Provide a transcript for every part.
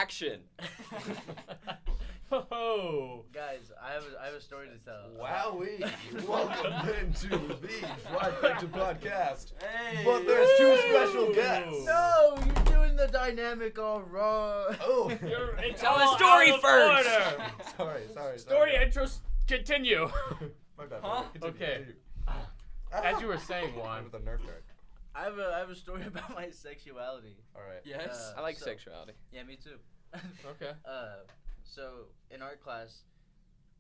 action. Oh. Guys, I have a story to tell. Wowee! Welcome into the Trifecta podcast. Hey. But there's two special guests. No, you're doing the dynamic all wrong. Oh. Tell a story first. Sorry. Story intros continue. My bad. Huh? Continue, Okay. continue. As you were saying, Juan. With a Nerf dart. I have a story about my sexuality. All right. Yes. I I like so- sexuality. Yeah, me too. Okay. So in art class,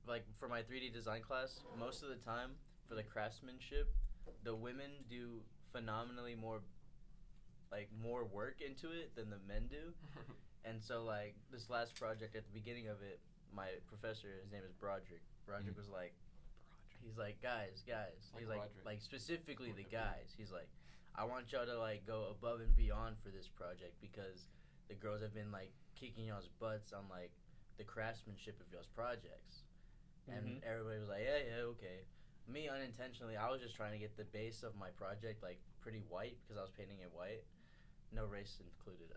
like for my 3D design class, most of the time for the craftsmanship, the women do phenomenally more work into it than the men do. And so like this last project at the beginning of it, my professor, his name is Broderick. Broderick was like, he's like, guys, he's like specifically the guys. He's like, I want y'all to like go above and beyond for this project because the girls have been like kicking y'all's butts on like the craftsmanship of y'all's projects. And everybody was like, yeah, okay. Me unintentionally, I was just trying to get the base of my project like pretty white because I was painting it white. No race included.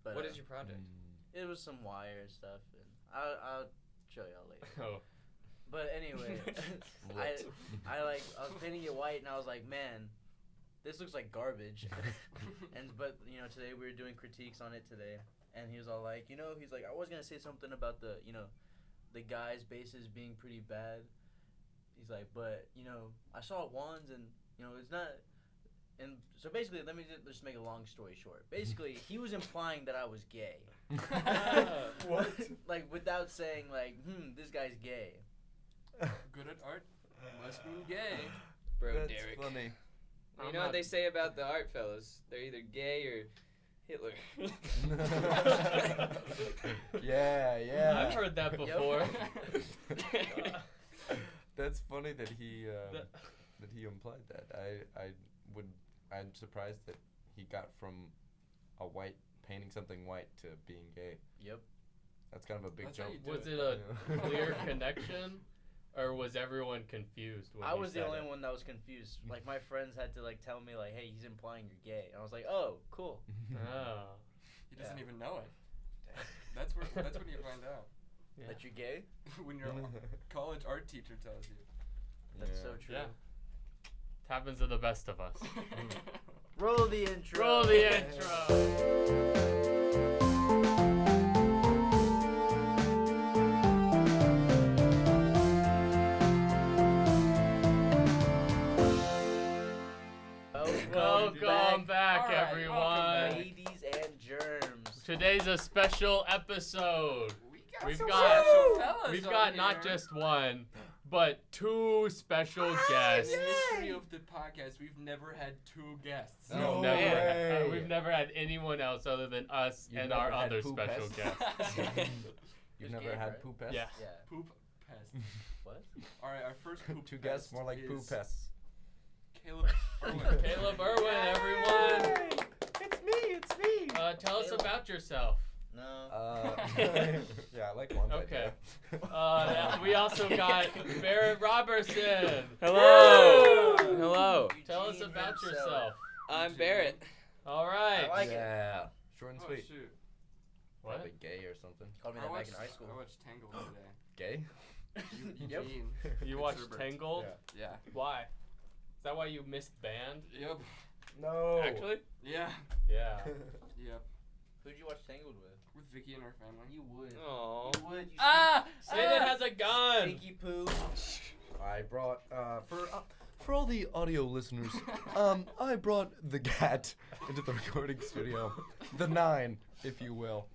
But What is your project? it was some wire and stuff, and I'll show y'all later. Oh. But anyway, I was painting it white, and I was like, man, this looks like garbage. But today we were doing critiques on it today, and he was all like, he's like, I was gonna say something about the guys' bases being pretty bad. He's like, but I saw Juan's, and it's not. And so basically, let me just make a long story short. Basically, he was implying that I was gay. What? Like without saying like, this guy's gay. Good at art must mean gay. Bro, That's Derek. funny. You know what they say about the art fellas? They're either gay or Hitler. Yeah. I've heard that before. That's funny that he implied that. I'm surprised that he got from a white painting something white to being gay. Yep. That's kind of a big That's how jump. you do Was it. it a Yeah. clear connection, or was everyone confused when I you was the said only it? one that was confused. Like my friends had to like tell me like, hey, he's implying you're gay, and I was like, oh, cool. Oh. He doesn't Yeah. even know it. That's when you find out. Yeah. That you're gay? When your college art teacher tells you. That's so true. Yeah. It happens to the best of us. Roll the intro. Roll the intro. Welcome back, All right, everyone. welcome back. Ladies and germs. Today's a special episode. We've some got- special fellas We've on got not here. just one, but two special guests. In the history of the podcast, we've never had two guests. No Never way. we've never had anyone else other than us You've and never our had other poop special pests? guest. You've There's never game, had right? poop pests? Yeah. Yeah. Poop pest. What? All right, our first poop Two pest guests, more like poop is pests. Caleb Irwin. Caleb Irwin, everyone. It's me. Tell us Caleb. about yourself. No. Yeah, I like one. Okay. We also got Barrett Robertson. Hello. Hello. Tell us Eugene about himself. yourself. I'm Barrett. All right. I like it. Yeah. Short and Oh sweet. shoot! What? Probably gay or something. Called me I that back watched, in high school. I watched Tangled today. Gay? Yep. Eugene. You watched Fitzherbert. Tangled? Yeah. Why? Is that why you missed band? Yep. No. Actually? Yeah. Yeah. Yep. Who'd you watch Tangled with? With Vicky and her family. You would. Aww. You would. You Satan has a gun. stinky poo. I brought for all the audio listeners, I brought the cat into the recording studio, the 9, if you will,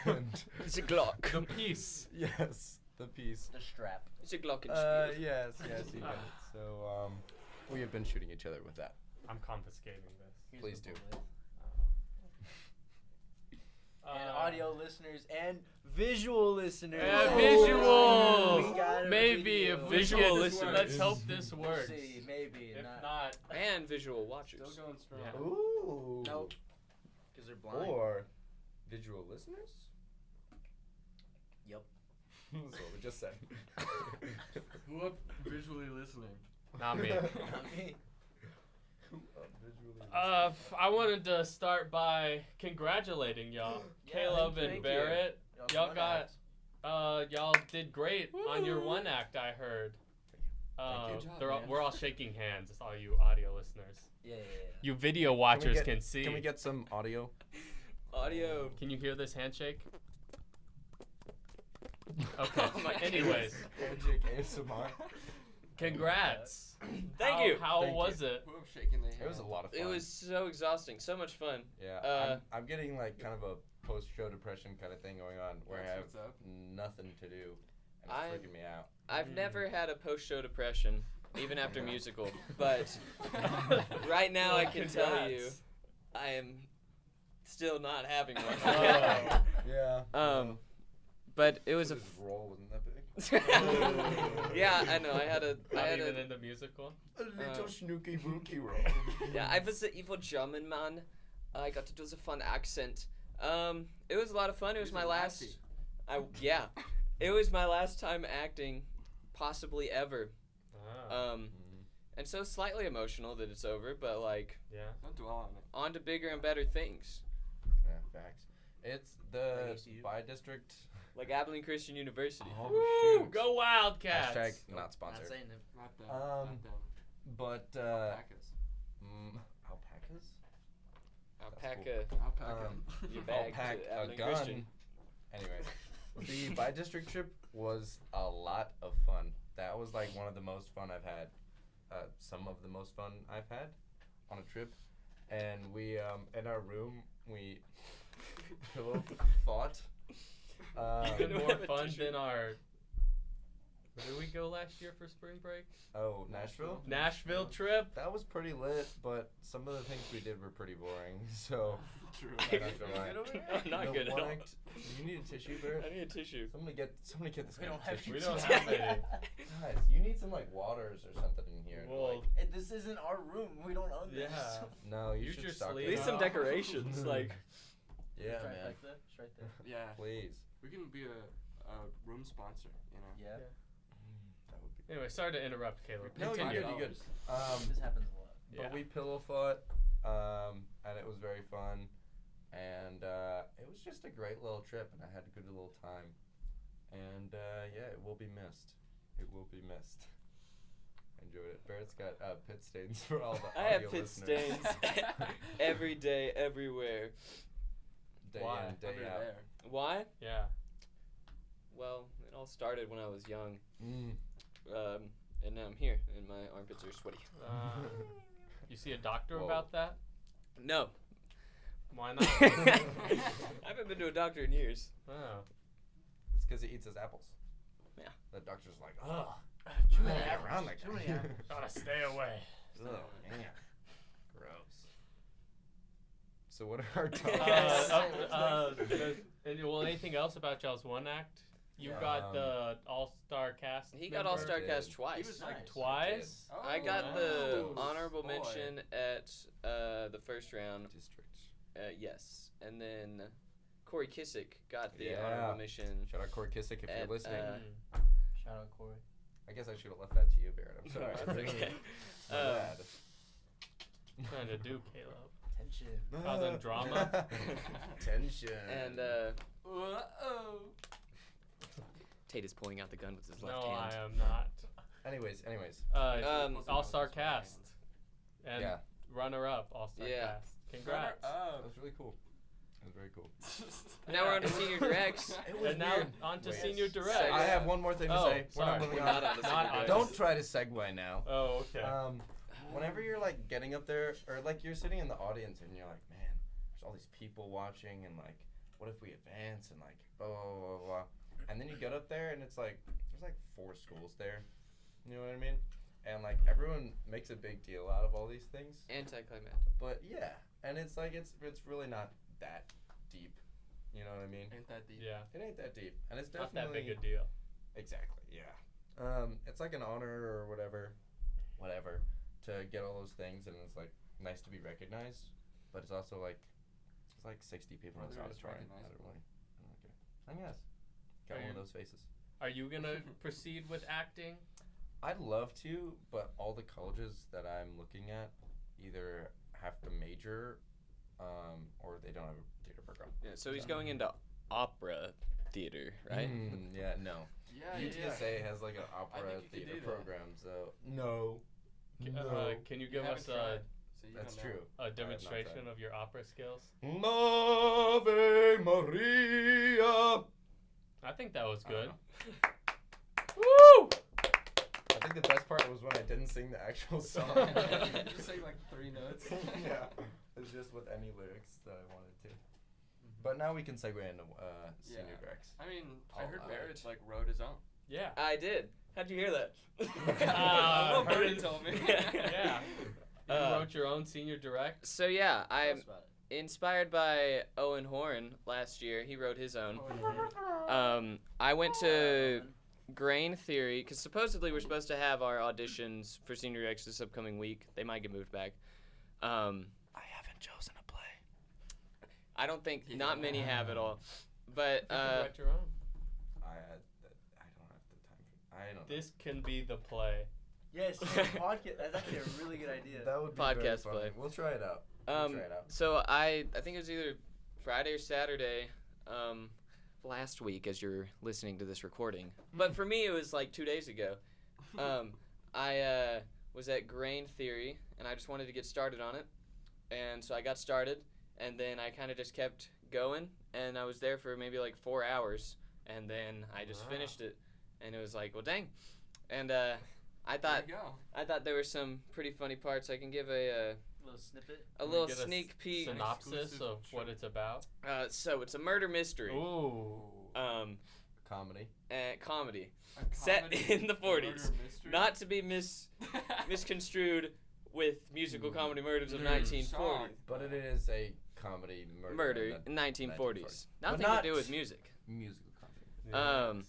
and It's a Glock. The piece. yes, the piece. The strap. It's a Glockenspiel. Yes, you got it. So we have been shooting each other with that. I'm confiscating this. Here's Please the do. bullet. And audio listeners and visual listeners. Yeah, We visuals. got a Maybe video. if we Visual get, listeners. let's hope this We'll works. see, maybe. If not. not, And visual watchers. Still going strong. Yeah. Ooh. Nope. Because they're blind. Or visual listeners? Yep. That's what we just said. Who up visually listening? not me. Not me. I wanted to start by congratulating y'all, Yeah, Caleb thank and you. Barrett. Y'all one got, act. y'all did great on your one act. I heard. Good job, They're all, man. we're all shaking hands. It's all you audio listeners. Yeah. You video watchers get- can see. Can we get some audio? Audio. Can you hear this handshake? Okay. Oh my Anyways, Handshake ASMR. congrats. Thank you. How Thank was it? Who have shaken their hand? It was a lot of fun. It was so exhausting, so much fun. Yeah, I'm getting like kind of a post-show depression kind of thing going on where I have That's what's up. nothing to do, and it's I- freaking me out. I've never had a post-show depression, even after musical, but right now I can tell you, Congrats. I am still not having one. Oh. Yeah. But it was a. His role wasn't that big. Yeah, I know. I had a. I Not had even a. in the musical. A little snooky wookie role. Yeah, I was the evil German man. I got to do the fun accent. It was a lot of fun. It was He's my a last. Nazi. Yeah, it was my last time acting, possibly ever. Ah, And so slightly emotional that it's over, but like yeah. Don't dwell on it. on to bigger and better things, Yeah, facts. It's the Thanks to you. bi-district. like Abilene Christian University. Oh, Woo! shoot. Go Wildcats! Hashtag not Not sponsored. saying it. Not them. Um, Not them. But Alpacas. alpacas. Alpaca, Alpaca. your I'll bag pack to a Abilene gun. Christian. Anyways, the bi-district trip was a lot of fun. That was like one of the most fun I've had. Some of the most fun I've had on a trip. And we in our room we pillow fought. Even We more have a fun tissue. than our. Where did we go last year for spring break? Oh, Nashville. Nashville trip. That was pretty lit, but some of the things we did were pretty boring. So True. I'm not gonna lie. No, not The good at one all. act- you need a tissue, Barrett? I need a tissue. Somebody get this We man don't a have tissue. We don't have any. Guys, you need some like waters or something in here. Well, Like, This isn't our room. We don't own this. yeah. no, you use should your stock sleeve. At least some Yeah. decorations, like Yeah, man. Trifecta, it's right there. Yeah. Please. We can be a room sponsor, you know. Yeah. That would be. Anyway, sorry to interrupt, Caleb. No, you're Continue. good. You're good. This happens a lot. Yeah. But we pillow fought, and it was very fun, and it was just a great little trip, and I had a good little time, and yeah, it will be missed. It will be missed. I enjoyed it. Barrett's got pit stains for all the I have audio pit listeners. stains every day, everywhere. Day Why? in, day Under out. there. Why? Yeah. Well, it all started when I was young, Mm. and now I'm here, and my armpits are sweaty. You see a doctor Whoa. about that? No, Why not? I haven't been to a doctor in years. Oh. It's because he eats his apples. Yeah. The doctor's like, ugh. Too many many apples. apples. Like Too many that. apples. Gotta stay away. Ugh, man. Gross. So what are our Yes. topics? Anything else about y'all's one act? You Yeah. got the all-star cast. He got member? All-Star Cast Did. twice. He was like Nice. Twice? Oh, I got the nice. honorable Boy. mention at the first round. District. Yes, and then Corey Kissick got the Yeah. honorable mention. Shout out Corey Kissick if you're At, listening. Mm. Shout out Corey. I guess I should have left that to you, Barrett. I'm sorry. That's okay. My bad. Trying to do, Caleb. Tension. Causing drama. Tension. And Uh-oh. Tate is pulling out the gun with his left No, hand. I am not. anyways. All-star cast. And Yeah. runner-up, all-star Yeah. cast. Congrats. That was really cool. That was very cool. Now we're on to senior directs. It was And now weird. on to Wait. senior direct. Segue. I have one more thing to Oh, say. We're sorry. not moving We're on. not on to Not senior on directs. Don't try to segue now. Oh, okay. Whenever you're like getting up there, or like you're sitting in the audience and you're like, man, there's all these people watching, and like, what if we advance, and like, blah blah blah blah, blah. And then you get up there and it's like, there's like 4 schools there. You know what I mean? And like everyone makes a big deal out of all these things. Anticlimactic. But yeah, and it's like it's really not that deep. You know what I mean? Ain't that deep? Yeah. It ain't that deep, and it's Not definitely that big a deal. Exactly. Yeah. It's like an honor or whatever, to get all those things, and it's like nice to be recognized, but it's also like it's like 60 people in this Whether it's auditorium. I recognizable. don't care. I guess. Got Are one of you- those faces. Are you gonna proceed with acting? I'd love to, but all the colleges that I'm looking at either have to major, or they don't have a theater program. Yeah, so he's going into opera theater, right? Yeah, no. Yeah, UTSA has like an opera think you could theater do that. program, so no. Can you give us tried, so you That's don't know. true. a demonstration of your opera skills? Ave Maria. I think that was good. Woo! I think the best part was when I didn't sing the actual song. You just sang like 3 notes. Yeah, it's just with any lyrics that I wanted to. But now we can segue into senior Grex. I mean, I All heard right. Barrett like wrote his own. Yeah. I did. How'd you hear that? Well, heard Barrett it. told me. Yeah. You Uh, wrote your own senior direct? So yeah, Tell I'm us about it. inspired by Owen Horn last year. He wrote his own. Oh, I went to Grain Theory because supposedly we're supposed to have our auditions for Senior X this upcoming week. They might get moved back. I haven't chosen a play. I don't think not many have at all. But You can write your own. I don't have the time. I don't. This can be the play. Yes, podcast. That's actually a really good idea. That would be Podcast very funny. play. We'll try it out. So I think it was either Friday or Saturday last week as you're listening to this recording. But for me, it was like 2 days ago. I was at Grain Theory, and I just wanted to get started on it. And so I got started, and then I kind of just kept going, and I was there for maybe like 4 hours, and then I just finished it, and it was like, well, dang. And I there thought you go. there were some pretty funny parts. I can give a Little snippet. Can we little get sneak peek. Synopsis Exclusive of what it's about. So it's a murder mystery. Ooh. Comedy. Comedy. A Set comedy in the 40s. murder mystery? Not to be misconstrued with musical comedy murders of Dude, 1940. shocked. But it is a comedy murder. In 1940s. 1940s. Nothing But not to do with music. Musical comedy.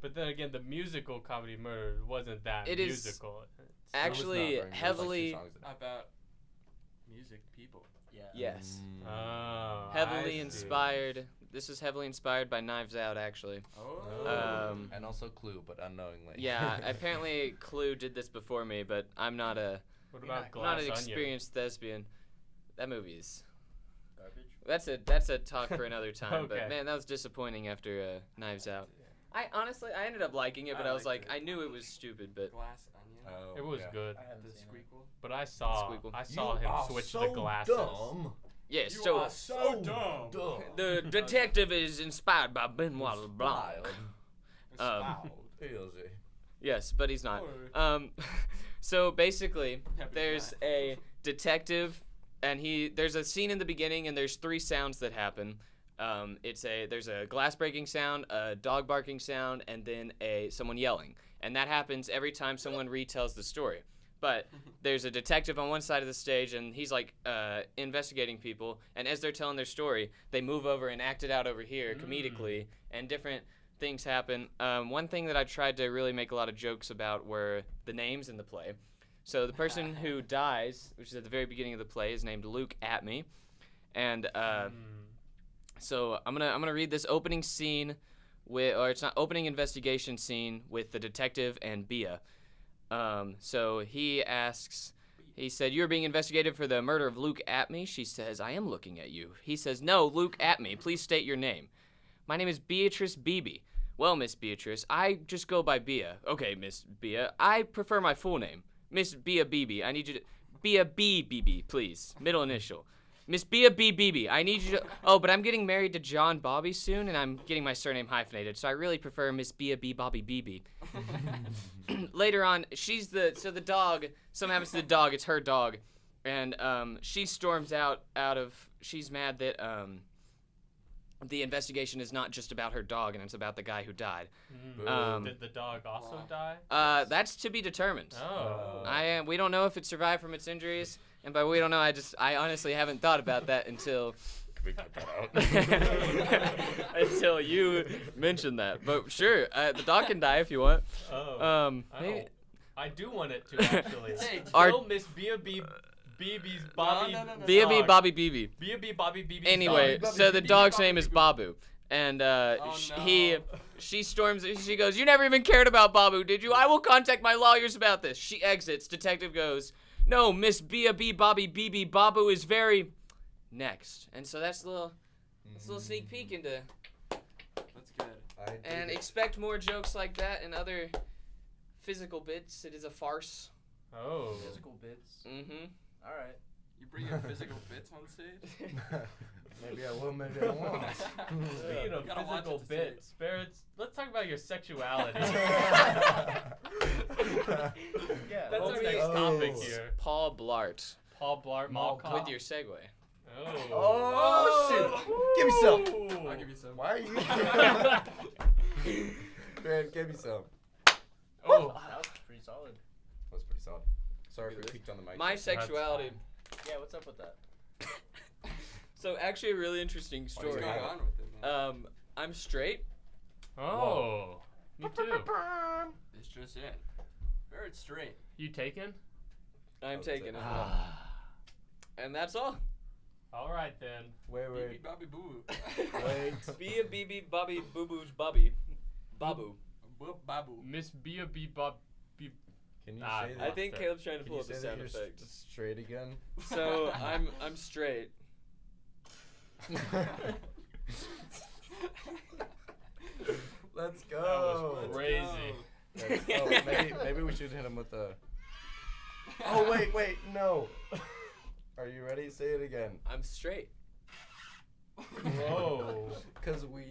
But then again, the musical comedy murder wasn't that It is musical. Actually, It was not very- heavily- there was like 2 songs in it. About music people. Yeah. Yes. Oh, I Heavily see. inspired. This is heavily inspired by Knives Out, actually. Oh. And also Clue, but unknowingly. Yeah, apparently Clue did this before me, but I'm not What You're about not- Glass not an Onion? experienced thespian. That movie is. Garbage. That's a talk for another time. Okay. But man, that was disappointing after Knives Out. I honestly ended up liking it, but I I was liked like, it. I knew it was stupid, but Glass Onion. Oh, It was yeah. good, I haven't The seen squeakle. but I saw Squeakle. him switch the glasses. yeah. You So are so dumb. the detective is inspired by Benoit LeBlanc. Wow. Easy. Yes, but he's not. Oh. So basically, Happy there's to a detective, and there's a scene in the beginning, and there's 3 sounds that happen. There's a glass breaking sound, a dog barking sound, and then someone yelling, and that happens every time someone retells the story. But there's a detective on one side of the stage, and he's like investigating people, and as they're telling their story, they move over and act it out over here comedically, and different things happen. One thing that I tried to really make a lot of jokes about were the names in the play. So the person who dies, which is at the very beginning of the play, is named Luke Atme, and so I'm gonna read this opening scene it's not opening investigation scene with the detective and Bia. So he said, "You're being investigated for the murder of Luke Atme." She says, "I am looking at you." He says, "No, Luke Atme. Please state your name." "My name is Beatrice Beebe." "Well, Miss Beatrice, I just go by Bia." "Okay, Miss Bia, I prefer my full name. Miss Bia Beebe, I need you to... Bia B. Beebe, please. Middle initial. Miss Bia B. Beebe, I need you to... Oh, but I'm getting married to John Bobby soon, and I'm getting my surname hyphenated, so I really prefer Miss Bia B. Bobby Beebe." Later on, so the dog, something happens to the dog, it's her dog, and she storms out of... She's mad that the investigation is not just about her dog, and it's about the guy who died. Did the dog also die? That's to be determined. Oh. We don't know if it survived from its injuries, and by we don't know, I honestly haven't thought about that until Can we cut that out? until you mentioned that. But sure, the dog can die if you want. Oh. Maybe, I do want it to actually. Hey, Kill Miss Bia Beebe's Bobby. No. Bia B dog. Bobby Beebe. Bia B Bobby Beebe's Anyway, dog. so the Bia dog's Bobby name is Beebe. Babu, and Oh, no. she storms. She goes, "You never even cared about Babu, did you? I will contact my lawyers about this." She exits. Detective goes, No, Miss Bia B Bobby BB Babu is very next. And so that's a little sneak peek into That's good. and expect more jokes like that and other physical bits. It is a farce. Oh. Physical bits. Mm-hmm. All right. You bring your physical bits on stage? Maybe I will, maybe I won't. Speaking of Gotta watch physical it to see bits, spirits, let's talk about your sexuality. Yeah. That's our Homie- next topic Oh. here. Paul Blart Paul Blart Mall Cop. with your segue. Oh, shoot. Give me some. I'll give you some. Why are you? Man, give me some. Oh. That was pretty solid. That was pretty solid. Sorry if we Really? peeked on the mic. My sexuality. Yeah, what's up with that? So actually a really interesting Why do What's you story. going have on with it, man? I'm straight. Oh. Me too. It's just it. Very straight. You taken? I'm would taking say- it. And that's all. All right then. Wait, Beep, wait. Bobby boo. Wait. Be a BB Bobby Boo Boo's Bobby. Babu. Boop babu. Miss Bia B Bob. Can you Ah, say I that? think it. Caleb's trying to Can pull you up the say sound that you're effect. straight again? So I'm straight. Let's That go. was crazy. Oh, maybe we should hit him with the. Oh wait, no. Are you ready? Say it again. I'm straight. Whoa. Because we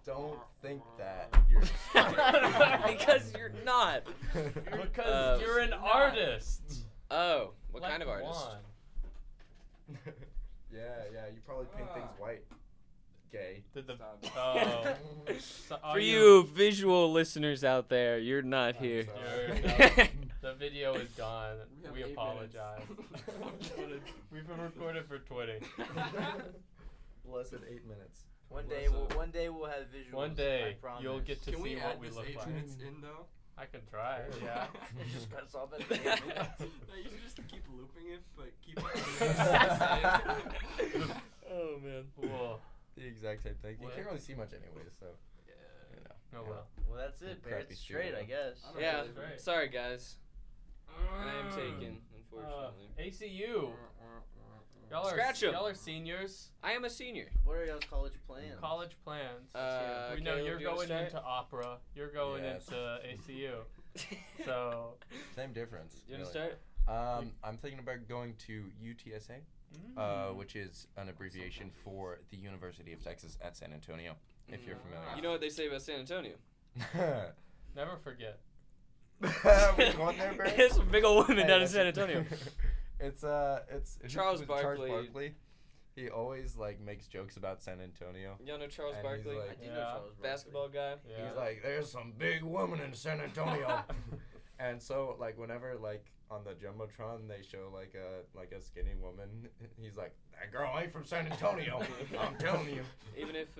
don't think that you're. Because you're not. Because you're an artist. Oh, what Like kind of artist? Juan. Yeah. You probably paint things white. Gay. Did the Stop. oh. So For you visual listeners out there, you're not I'm here. sorry. You're- the video is gone. have We 8 apologize. minutes. We've been recorded for 20. Less than 8 minutes. One day we'll have visuals. One I day promise. you'll get to Can see we what add we this look 8 like. minutes in though? I can try. Yeah. It just cuts off at the end. No, you should just keep looping it, but keep it. Oh man. Whoa. The exact same thing. You What? can't really see much anyways, so. Yeah. You know. Oh well. Well, that's it. Crappy Barrett's straight, I studio. guess. I don't Yeah. really Right. Sorry guys. I am taken, unfortunately. ACU. Scratch 'em. Y'all are seniors. I am a senior. What are y'all's college plans? College plans. we know Caleb, you're do you wanna going into start? opera. You're going Yes. into ACU. So. Same difference. You want really. to start? I'm thinking about going to UTSA, which is an abbreviation for the University of Texas at San Antonio, if you're familiar. You know what they say about San Antonio? Never forget. we going there, Barry? There's some big old women Hey, down in that's San it. Antonio. it's Charles who's Barkley. Charles Barkley. He always like makes jokes about San Antonio. Y'all know Charles And he's Barkley? like- I do Yeah. know Charles Barkley. Basketball guy. Yeah. He's like, there's some big women in San Antonio. And so like whenever like on the jumbotron they show like a skinny woman, he's like, that girl ain't from San Antonio. I'm telling you. Even if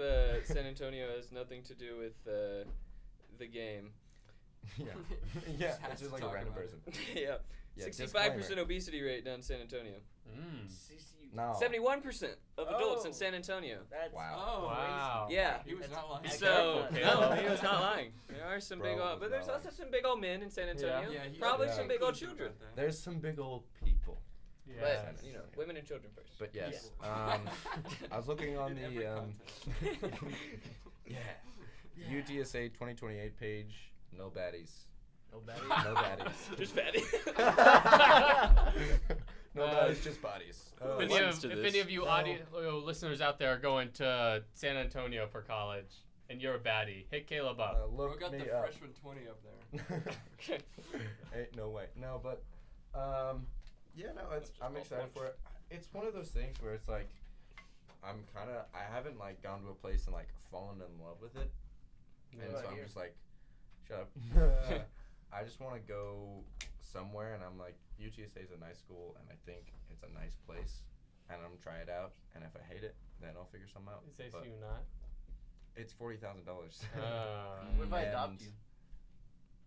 San Antonio has nothing to do with the game. Yeah. Just Yeah. has It's just to like a talk random about person. Yeah. Yeah, 65% disclaimer. obesity rate down in San Antonio. No. 71% of adults in Oh. San Antonio. That's Wow. Oh, Wow. Yeah. He was not lying. So, careful, no, Caleb. he was not lying. There are some Bro big was old, but not there's lying. also some big old men in San Antonio. Yeah, he Probably was some big old children. There's some big old people. Yeah. But, Yes. you know, women and children first. But yes. Yeah. I was looking on In every the context. yeah. UTSA 2028 page. No baddies. No bad. No baddies. Just fatty. No baddies, just bodies. If any Listens of, to if this. any of you listeners out there are going to San Antonio for college and you're a baddie, hit Caleb up. We Look got me the up. freshman 20 up there. Okay. Ain't no way. No, but yeah, no, it's Just I'm all excited punch. for it. It's one of those things where it's like I haven't like gone to a place and like fallen in love with it. And What so about I'm here? just like, shut up. I just want to go somewhere, and I'm like, UTSA is a nice school, and I think it's a nice place, and I'm gonna try it out. And if I hate it, then I'll figure something out. Is But ACU not? it's $40,000. What if I adopt And you?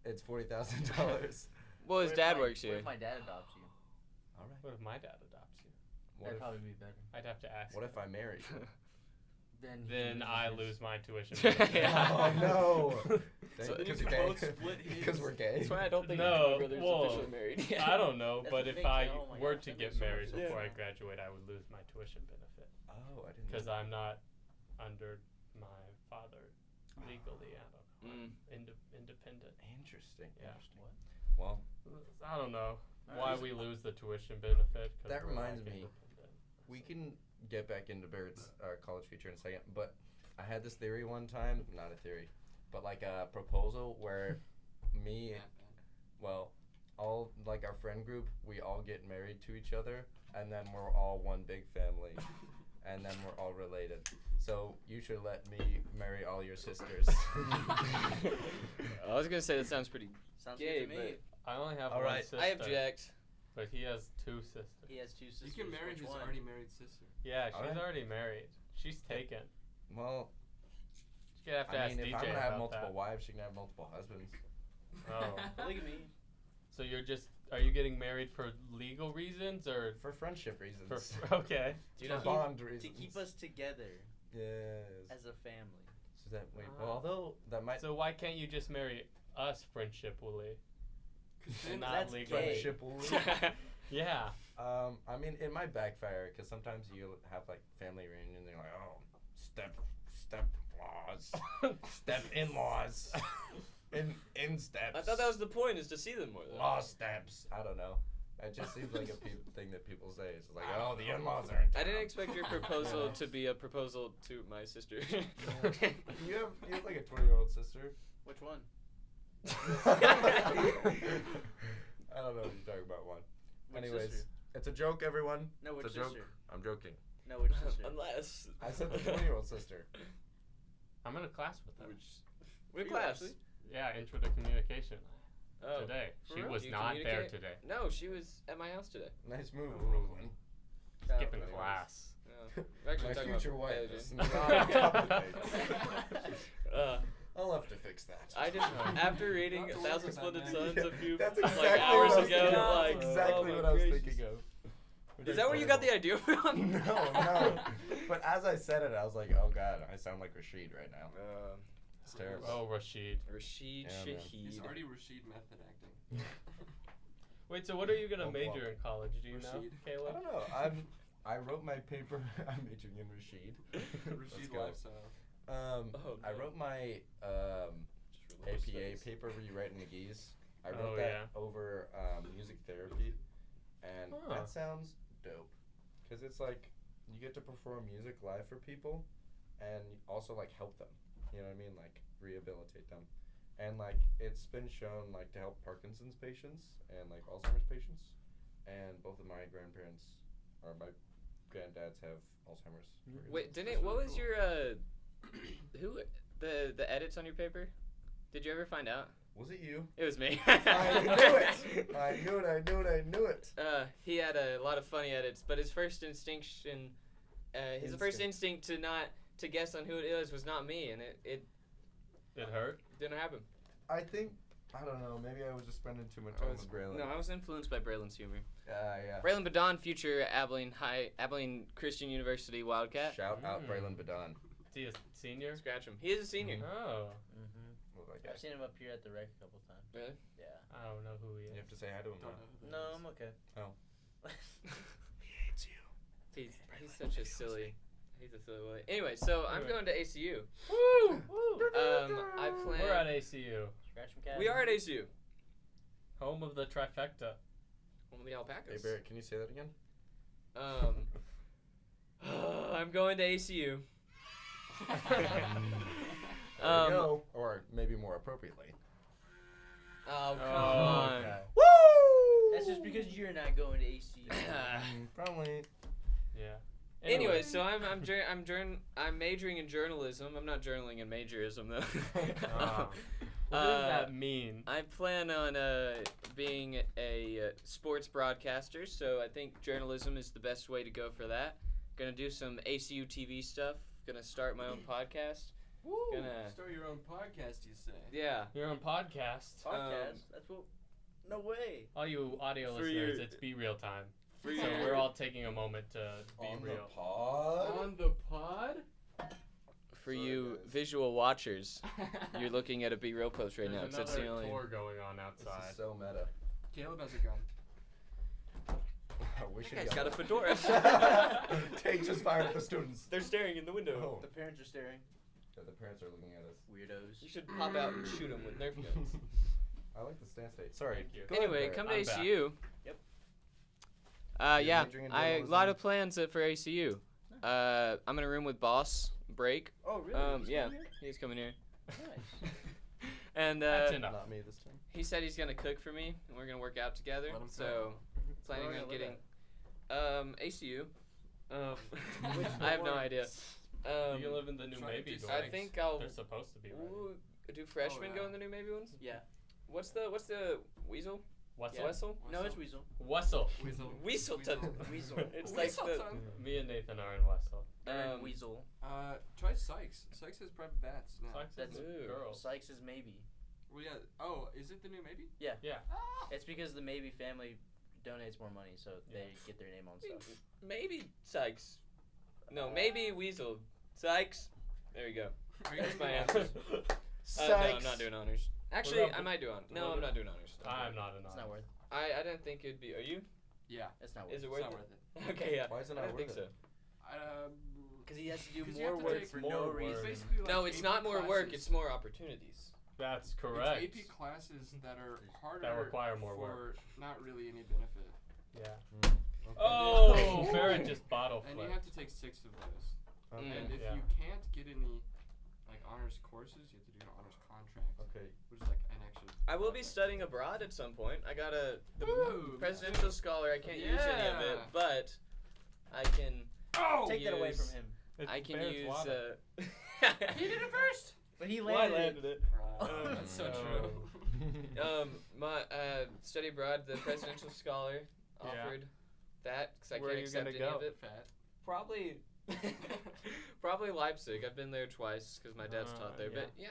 It's $40,000. Well, his What if dad my- works What here. if my dad adopts you? All right. What if my dad adopts you? What That'd if, probably be better. I'd have to ask. what if I marry you? then I lose my tuition. Yeah. Oh no. So- Because You you're can gay. both split his. Because we're gay. That's why I don't think No, my brother's well, officially married. I don't know, That's but what if makes I it- oh my were gosh, to that get makes so much married sense before I now. graduate, I would lose my tuition benefit Oh, I didn't. because know. I'm not under my father legally. I don't know. Mm. I'm independent. Interesting. Yeah. Interesting. Well, I don't know Alright. why we lose the tuition benefit. 'Cause That we're, reminds like, me, independent. we can get back into Barrett's college future in a second, but I had this theory one time, not a theory, but like a proposal where me, well, all like our friend group, we all get married to each other, and then we're all one big family, and then we're all related. So you should let me marry all your sisters. I was gonna say that sounds pretty Sounds gay, good to me. I only have All one right. sister. I object. But he has two sisters. He has two sisters. You can marry Which his one? already married sister. Yeah, she's Alright. already married. She's taken. Well, You're gonna have to I ask mean, if DJ I'm gonna have about multiple that. wives, she can have multiple husbands. Oh. Polygamy. So are you getting married for legal reasons or For friendship reasons. for okay? Do you for know- bond To reasons. keep us together Yes. as a family. So that wait, Ah. well, although that might So why can't you just marry us friendshipfully? Cause And then not that's legally. gay. friendship will Yeah. I mean, it might backfire because sometimes you have like family reunions and you're like, oh, step laws, step in laws, in steps. I thought that was the point, is to see them more. Though. law steps. I don't know. It just seems like a thing that people say. It's like, oh, the in-laws are in town. I didn't expect your proposal to be a proposal to my sister. You have like a 20-year-old sister. Which one? I don't know what you're talking about, Juan. Which Anyways, sister? it's a joke, everyone. No, which it's a joke. sister? I'm joking. No, which sister? Unless I said the 20-year-old sister. I'm in a class with them. What You class? actually? Yeah, intro to communication Oh. today. for She real? was Do you not there communicate? today. No, she was at my house today. Nice move, Ooh. Brooklyn. Skipping anyways. class. Yeah. We're actually My talking future about wife biology. is not complicated. I'll have to fix that. I just after reading Not A to work Thousand with that, Splendid man. Suns a few That's like exactly hours what I was ago, thinking of. like That's exactly oh my what I was gracious. thinking of. Is that where you got the idea from? No. But as I said it, I was like, oh god, I sound like Rashid right now. It's terrible. Oh, Rashid. Rashid Yeah, man. He's Shahid. already Rashid method acting. Wait, so what are you gonna Womp major womp. in college? Do you know, Rashid. I Caleb? don't know. I wrote my paper. I'm majoring in Rashid. Let's Rashid go. lifestyle. Oh, I no. wrote my Just religious APA studies. paper rewrite McGee's. I Oh, wrote that yeah. over music therapy, and Huh. that sounds dope. Cause it's like you get to perform music live for people, and also like help them. You know what I mean? Like rehabilitate them, and like it's been shown like to help Parkinson's patients and like Alzheimer's patients, and both of my grandparents or my granddads have Alzheimer's. Wait, didn't That's it? What really was your who the edits on your paper? Did you ever find out? Was it you? It was me. I knew it. I knew it. I knew it. I knew it. He had a lot of funny edits, but his first instinction, his first instinct to guess on who it was not me, and it It hurt. didn't happen. I think I don't know. Maybe I was just spending too much time with Braylon. No, I was influenced by Braylon's humor. Yeah. Braylon Badon, future Abilene Christian University Wildcat. Shout out Mm. Braylon Badon. Is he a senior? Scratch him. He is a senior. Oh, Mm-hmm. What was that guy? I've seen him up here at the rec a couple times. Really? Yeah. I don't know who he You is. have to say hi to him. Don't Though. know who that No, is. I'm okay. He hates you. He's such a silly. He's a silly boy. Anyway, so I'm Anyway. going to ACU. Woo! I plan. We're at ACU, Scratch him, cat. We are at ACU. home of the trifecta. Home of the Hey alpacas. Barrett, can you say that again? I'm going to ACU. There you go. Or maybe more appropriately. Oh, come Oh, on. okay. Woo! That's just because you're not going to AC. Probably. Yeah. Anyway, so I'm majoring in journalism. I'm not journaling in majorism though. What does that mean? I plan on being a sports broadcaster, so I think journalism is the best way to go for that. Gonna do some ACU TV stuff. Gonna start my own podcast. Woo! Gonna- Start your own podcast, you say? Yeah. You're on podcast. Podcast? That's what. No way. All you audio For listeners, you. it's Be Real time. For So you. we're all taking a moment to be On real. the pod. On the pod? for Sorry, you guys. visual watchers, you're looking at a Be Real post right There's now. 'Cause another that's the only. tour going on This outside. is so meta. Caleb has a gun. We should Guy's go. got a fedora. Tate just fired at the students. They're staring in the window. Oh. The parents are staring. Yeah, the parents are looking at us. Weirdos. You should pop out and shoot them with Nerf guns. I like the stance Tate. Sorry. Thank you. Go ahead, Anyway, Barrett. come to I'm back. ACU. Yep. Yeah, You're majoring in I a lot journalism? of plans for ACU. I'm in a room with Boss Break. Oh, really? He's Yeah, coming here? he's coming here. Nice. And That's enough. Not me this time. he said he's gonna cook for me, and we're gonna work out together. Let him So planning Where are on you getting ACU. Which I have no dorm? idea. You can live in the new try to Maybe do dorms. I think I'll. They're supposed to be, right? Ooh, do freshmen go yeah. in the new Maybe ones? Yeah. What's the Weasel? Wessel. Wessel? No, it's Weasel. Wessel. Weasel. Weaselton. Weasel. It's like the. Weaselton. Me and Nathan are in Wessel. They're in Weasel. Try Sykes. Sykes has private baths now. Sykes That's is Ooh. girls. Sykes is maybe. Well, yeah. Oh, is it the new maybe? Yeah. It's because the maybe family donates more money, so they get their name on stuff. Maybe Sykes. No, maybe Weasel. Sykes. There you go. Are you That's doing my honors? answer. No, I'm not doing honors. Actually, about I might do honors. No, what I'm about- not doing honors. I'm not an It's not worth. I didn't think it'd be. Are you? Yeah. It's not worth. Is it It's worth not it? worth it. Okay, yeah. Why is it I not don't think worth so. it? Because he has to do 'Cause you more have to work take for more no work. reason. It's basically like No, it's AP not more work. classes. It's more opportunities. That's It's correct. AP classes that are harder That require more for work. not really any benefit. Yeah. Okay. Oh, Barrett just bottle And you flipped. have to take 6 of those. Okay. And if Yeah. you can't get any like honors courses, you have to do an honors contract, Okay. which is like an extra. I will be project. studying abroad at some point. I got the Ooh, presidential scholar. I can't use any of it, Yeah. but I can. Oh! Take that away from use- him. It's I can Barrett's use. water. He did it first. But he Well, I landed. landed it. Right. That's so Oh. true. My study abroad. The presidential scholar Yeah. offered that because I Where are can't you accept gonna any of go? it. Fat. Probably. Probably Leipzig. I've been there twice because my dad's taught there. yeah. But yeah,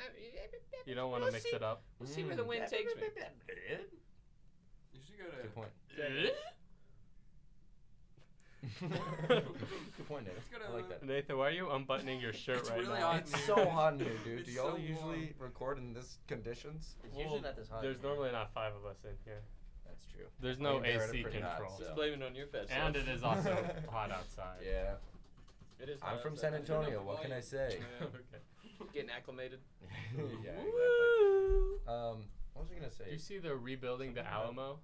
You don't want to we'll mix see. it up. We'll see where the wind takes me. You should go to. Good point. Nathan, Good point, Nate. Let's go to- I like that. why are you unbuttoning your shirt It's right really now? hot. It's so hot in here, dude. It's Do y'all so usually record in this conditions? It's Well, usually not this hot. There's normally not 5 of us in here. That's true. There's Me no and Barrett are AC pretty hot, control. so- Just blame it on your fat self. And it is also hot outside. Yeah. It is. I'm hot from outside. San Antonio. What can I say? Yeah. Okay. Getting acclimated. Yeah, exactly. Woo! What was I gonna say? Do you see they're rebuilding the Something about- Alamo?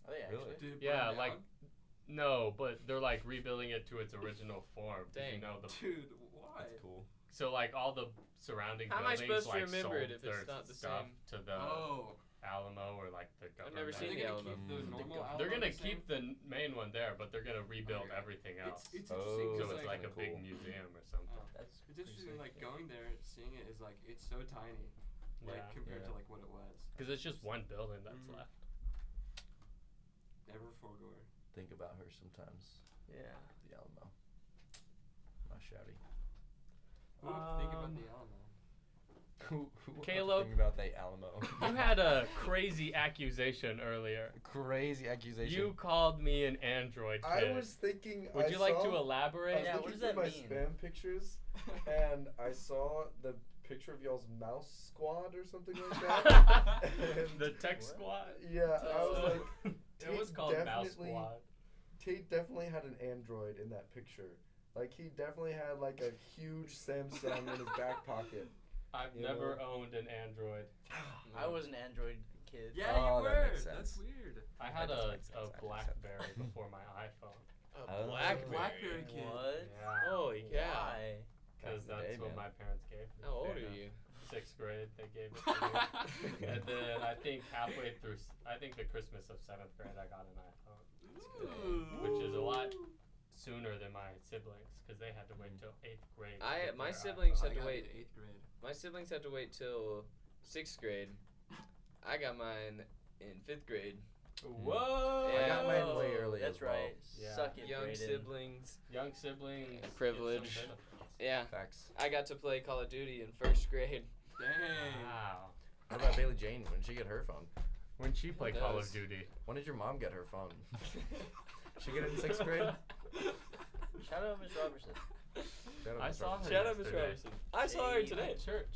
Are they actually? Really? Did it Yeah, burn like down? no, but they're like rebuilding it to its original form. Did Dang. you know the Dude, why? That's cool. so like all the surrounding How am I buildings supposed to like remember it sold if it's their not the stuff same? to the Oh. Alamo or like the I've government. never Are seen they the gonna Alamo. keep the Mm. normal They're Alamo They're gonna the same? keep the main one there, but they're gonna rebuild Okay. everything else. It's Oh, interesting so because it's like a cool. big museum or something. Oh. That's It's interesting, pretty like sick. going there, seeing it is like it's so tiny, like Yeah. compared Yeah. to like what it was. Because it's just one building that's Mhm. left. Never forego. Think about her sometimes. Yeah. The Alamo. My shouty. Who would think about Um, the Alamo? Who Caleb? Think about the Alamo. You had a crazy accusation earlier. crazy accusation. You called me an android kid. I was thinking. Would I you like saw, to I elaborate? was Yeah, looking what does through that my mean? spam pictures, and I saw the picture of y'all's mouse squad or something like that. And the tech What? squad? yeah, I was like, It was Tate called Mouse definitely- Squad. Tate definitely had an Android in that picture. Like he definitely had like a huge Samsung in his back pocket. I've You never know? owned an Android. I was an Android kid. Yeah, Oh, you that were. makes That's sense. weird. I had That does a make sense. I just said BlackBerry that. before my iPhone. A Oh. Blackberry. Blackberry kid. What? Yeah. Holy cow. Why? Because Back in the that's day, what man. my parents gave me. How old Fair are enough. you? 6th grade, they gave it to me. And then I think halfway through, I think the Christmas of 7th grade, I got an iPhone. Which is a lot sooner than my siblings, because they had to wait till 8th grade. to get My their siblings iPhone. had I to got wait. it in 8th grade. My siblings had to wait till 6th grade. I got mine in 5th grade. Whoa! I got mine way early That's as well. right. Yeah. Suck it, Young Brayden. siblings. Young siblings. get some Privilege. benefits. Yeah. Facts. I got to play Call of Duty in 1st grade. Dang. Wow. What about Bailey Jane? When did she get her phone? When she played Call of does? Duty. When did your mom get her phone? She get it in 6th grade? Shout out Miss Robertson. Shout out I Miss saw Robertson. her. Shout out Miss yesterday. Robertson. I saw her today. At church.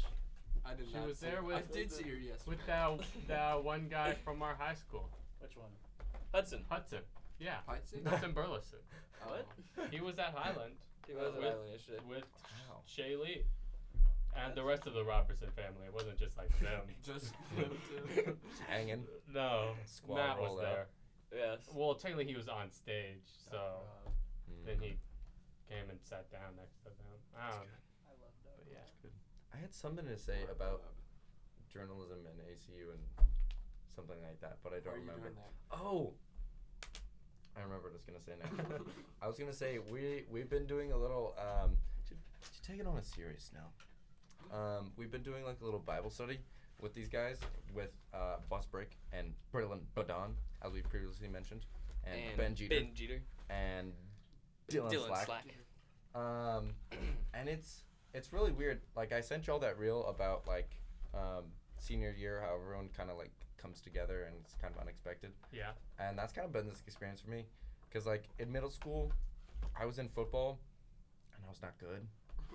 I did She not. was see there her. with- I did see her yesterday. With that one guy from our high school, Which one? Hudson. Hudson. Yeah, Pizza? Hudson Burleson. What? He was at Highland He was at with- Island yesterday. with Wow. Shay Lee and the rest of the Robertson family. It wasn't just like them. Just them two. Just hanging. No, Squad Matt was rolled there. out. Yes. Well, technically he was on stage, so Mm. then he came and sat down next to them. I don't know. I love that. But yeah. I had something to say about journalism and ACU and something like that, but I Why don't are you remember. doing that? Oh, I remember what I was gonna say now. I was gonna say we've been doing a little. Should you take it on a serious now? We've been doing like a little Bible study with these guys, with Bus Break and Brilliant Badon, as we previously mentioned, and Ben Jeter Ben Jeter. and Dylan, Dylan Slack. Slack. And it's really weird. Like I sent y'all that reel about like senior year, how everyone kind of like comes together and it's kind of unexpected. Yeah. And that's kind of been this experience for me, because like in middle school, I was in football, and I was not good.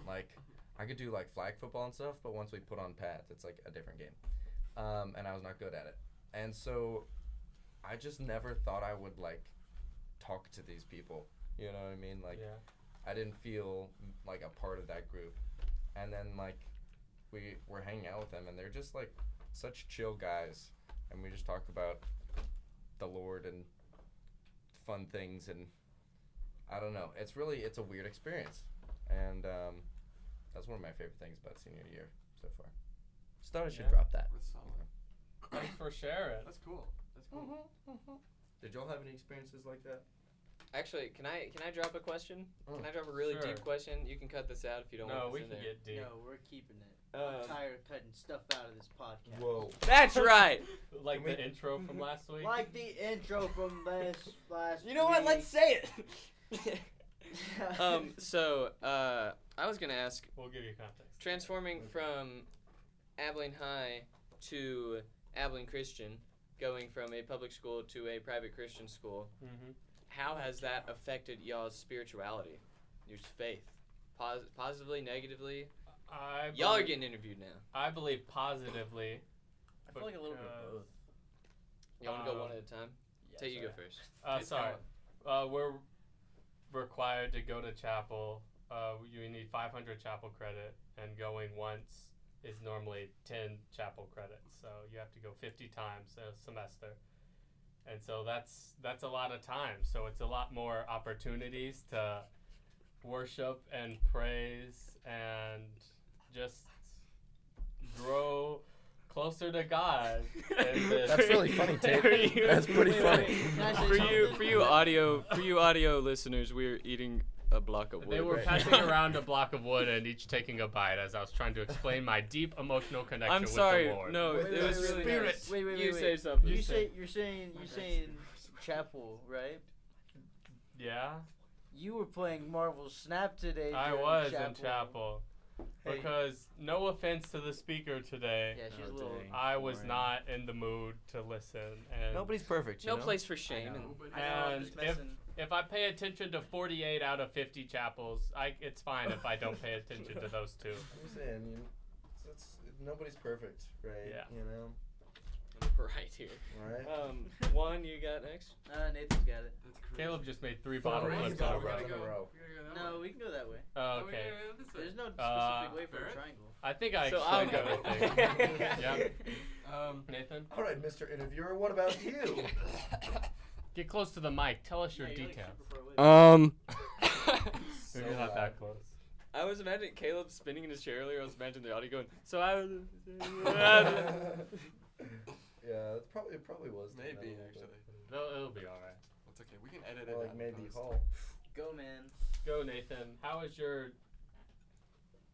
Like I could do like flag football and stuff, but once we put on pads, it's like a different game. And I was not good at it. And so I just never thought I would like talk to these people. You know what I mean? Like yeah. I didn't feel like a part of that group. And then like we were hanging out with them, and they're just like such chill guys, and we just talked about the Lord and fun things, and I don't know. It's a weird experience, and that's one of my favorite things about senior year so far. Just thought I should Yeah. drop that. That's solid. Thanks for sharing. That's cool. That's cool. Did y'all have any experiences like that? Actually, can I drop a question? Mm. Can I drop a really Sure. deep question? You can cut this out if you don't No, want we this can in there. get deep. No, we're keeping it. Um, I'm tired of cutting stuff out of this podcast. Whoa. That's right. Like Can the we- intro from last week. Like the intro from last You know what? week. Let's say it. So I was gonna ask, We'll give you context. transforming from Abilene High to Abilene Christian, going from a public school to a private Christian school, Mm-hmm. how has that affected y'all's spirituality, your faith, positively, negatively? Y'all are getting interviewed now. I believe positively. I feel like a little bit of both. Y'all want to go one at a time? Yeah, Tate, you go sorry. first. Sorry. We're required to go to chapel. You need 500 chapel credit, and going once is normally 10 chapel credits. So you have to go 50 times a semester. And so that's a lot of time. So it's a lot more opportunities to worship and praise and just grow closer to God. And then- That's really funny, Tate. For you- That's pretty wait, funny. wait. Can I say For you something? audio listeners, we're eating a block of wood. They were right passing now. around a block of wood and each taking a bite as I was trying to explain my deep emotional connection I'm with sorry. the Lord. No, Wait, it wait, was wait, really Spirit. nice. Wait, You wait. say something. You You say say- you're saying chapel, right? Yeah, You were playing Marvel Snap today. I during was in chapel. Hey. Because, no offense to the speaker today, Yeah, she's Oh, a little. dang. I was Boring. not in the mood to listen. And Nobody's perfect, you No know? place for shame. And I know, I'm And just messing. if I pay attention to 48 out of 50 chapels, it's fine if I don't pay attention to those two. I'm saying, nobody's perfect, right? Yeah. You know, right here. right? Juan, you got next? Nathan's got it. That's crazy. Caleb just made 3 Four bottle rings flips in a in a row. row. We gotta row. go that No, way. we can go that way. Oh, Oh, we okay. gotta go this way. There's no Uh, specific way for a Barrett? triangle. I think I So I'll explained go. everything. Yeah. Nathan, All right, Mr. Interviewer, what about you? get close to the mic. Tell us your Yeah, you're, like, details. super far away. Maybe So not loud. that close. I was imagining Caleb spinning in his chair earlier. I was imagining the audio going, so I was. Yeah, it probably was. doing that a Maybe little bit. actually. It'll be alright. That's okay. We can edit Or it. like out, maybe post. Hall. Go, man. Go, Nathan. How is your...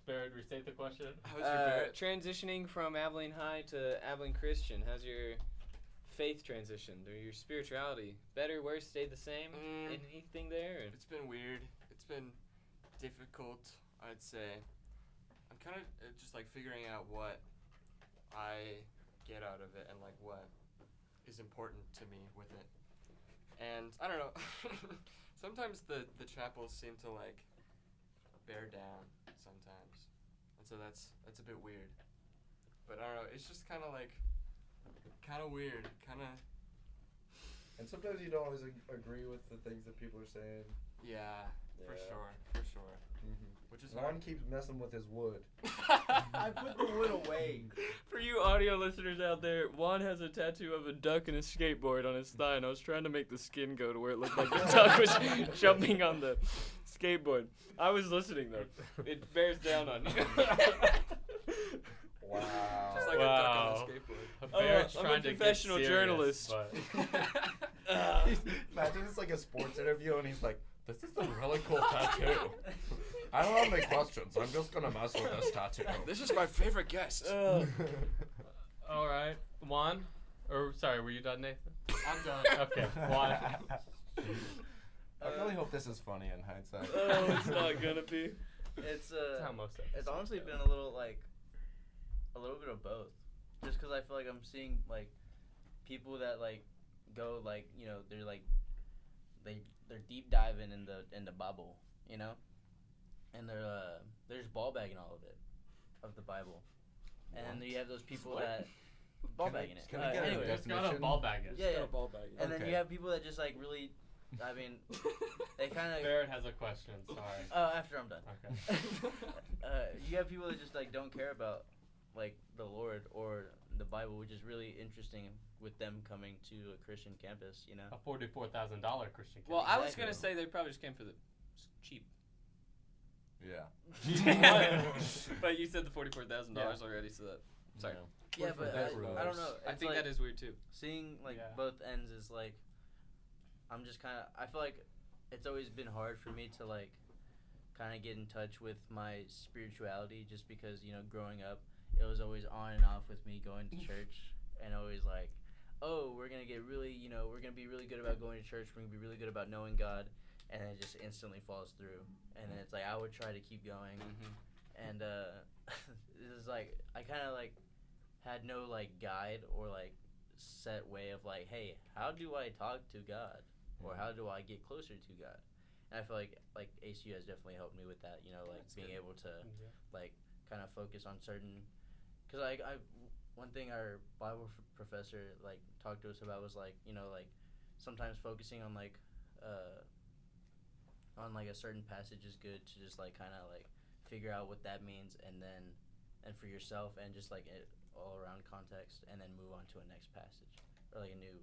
Barrett, restate the question. How's your Barrett? Transitioning from Abilene High to Abilene Christian, how's your faith transitioned or your spirituality? Better, worse, stayed the same? Anything there? Or? It's been weird. It's been difficult, I'd say. I'm kind of just like figuring out what I get out of it and like what is important to me with it. And I don't know. Sometimes the chapels seem to like bear down sometimes, and so that's a bit weird. But I don't know. It's just kind of weird, kind of. And sometimes you don't always agree with the things that people are saying. Yeah, for Yeah. sure. Mm-hmm. Which is Juan hard. keeps messing with his wood. I put the wood away. For you audio listeners out there, Juan has a tattoo of a duck and a skateboard on his thigh, and I was trying to make the skin go to where it looked like the duck was jumping on the skateboard. I was listening though. It bears down on you. Wow. Just like a duck on a skateboard. A bear I'm a trying to get professional serious, journalist. but- Imagine it's like a sports interview and he's like, "This is a really cool tattoo. I don't have any questions. I'm just gonna mess with this tattoo." This is my favorite guest. All right, Juan. Or sorry, were you done, Nathan? I'm done. Okay, Juan. I really hope this is funny in hindsight. Oh, it's not gonna be. It's That's how most it's episodes honestly go. been a little bit of both. Just because I feel like I'm seeing like people that like go like they're like they're deep diving in the Bible, and they're just ball bagging all of it, of the Bible, and then you have those people that ball bagging it. Can I get a Anyway, Just gotta definition? ball bag it. yeah, Ball bag. and then Okay. you have people that just like really, I mean, they kind of. Barrett has a question. Sorry. After I'm done. Okay. You have people that just like don't care about like the Lord or the Bible, which is really interesting with them coming to a Christian campus. A $44,000 Christian. Well, campus. I was gonna say they probably just came for the cheap. Yeah. But you said the $44,000 already, so that. Sorry. Yeah, but I don't know. I It's think like, that is weird too. seeing like Yeah. both ends is like I'm just kind of I feel like it's always been hard for me to like kind of get in touch with my spirituality, just because growing up it was always on and off with me going to church, and always like, oh, we're gonna get really we're gonna be really good about going to church, we're gonna be really good about knowing God, and then it just instantly falls through, and then it's like I would try to keep going, and it was like I kind of like had no like guide or like set way of like, hey, how do I talk to God, or how do I get closer to God? And I feel like ACU has definitely helped me with that, like That's being good. able to like kind of focus on certain, because I one thing our Bible professor like talked to us about was like like sometimes focusing on like a certain passage is good to just like kind of like figure out what that means, and for yourself, and just like it all around context, and then move on to a next passage or like a new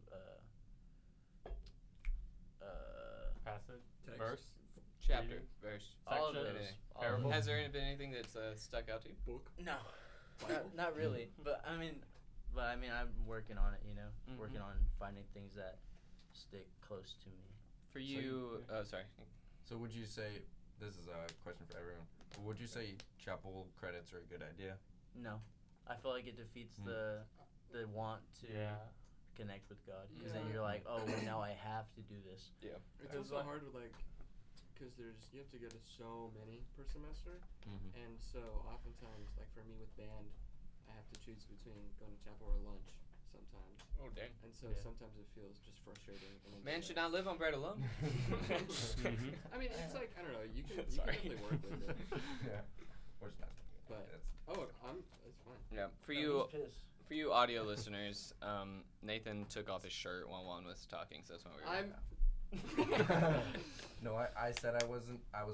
Passage. Text. Verse. Chapter, Reading. verse. all of Section. those. Anything. all of Parable. those. Has there been anything that's stuck out to you? Book. No, not really. But I mean, I'm working on it. Working on finding things that stick close to me. For you, sorry. So would you say, this is a question for everyone, but would you say chapel credits are a good idea? No, I feel like it defeats the want to connect with God, because then you're like, oh, well, now I have to do this. Yeah. It's also hard with because you have to go to so many per semester, and so oftentimes for me with band, I have to choose between going to chapel or lunch sometimes, Oh, dang. and so sometimes it feels just frustrating. Man should not live on bread alone. I mean, it's like I don't know. You can Sorry. definitely work with it, Yeah. We're just not but it's fine. Yeah. For you audio listeners, Nathan took off his shirt while Juan was talking, so that's why we were. No, I said I was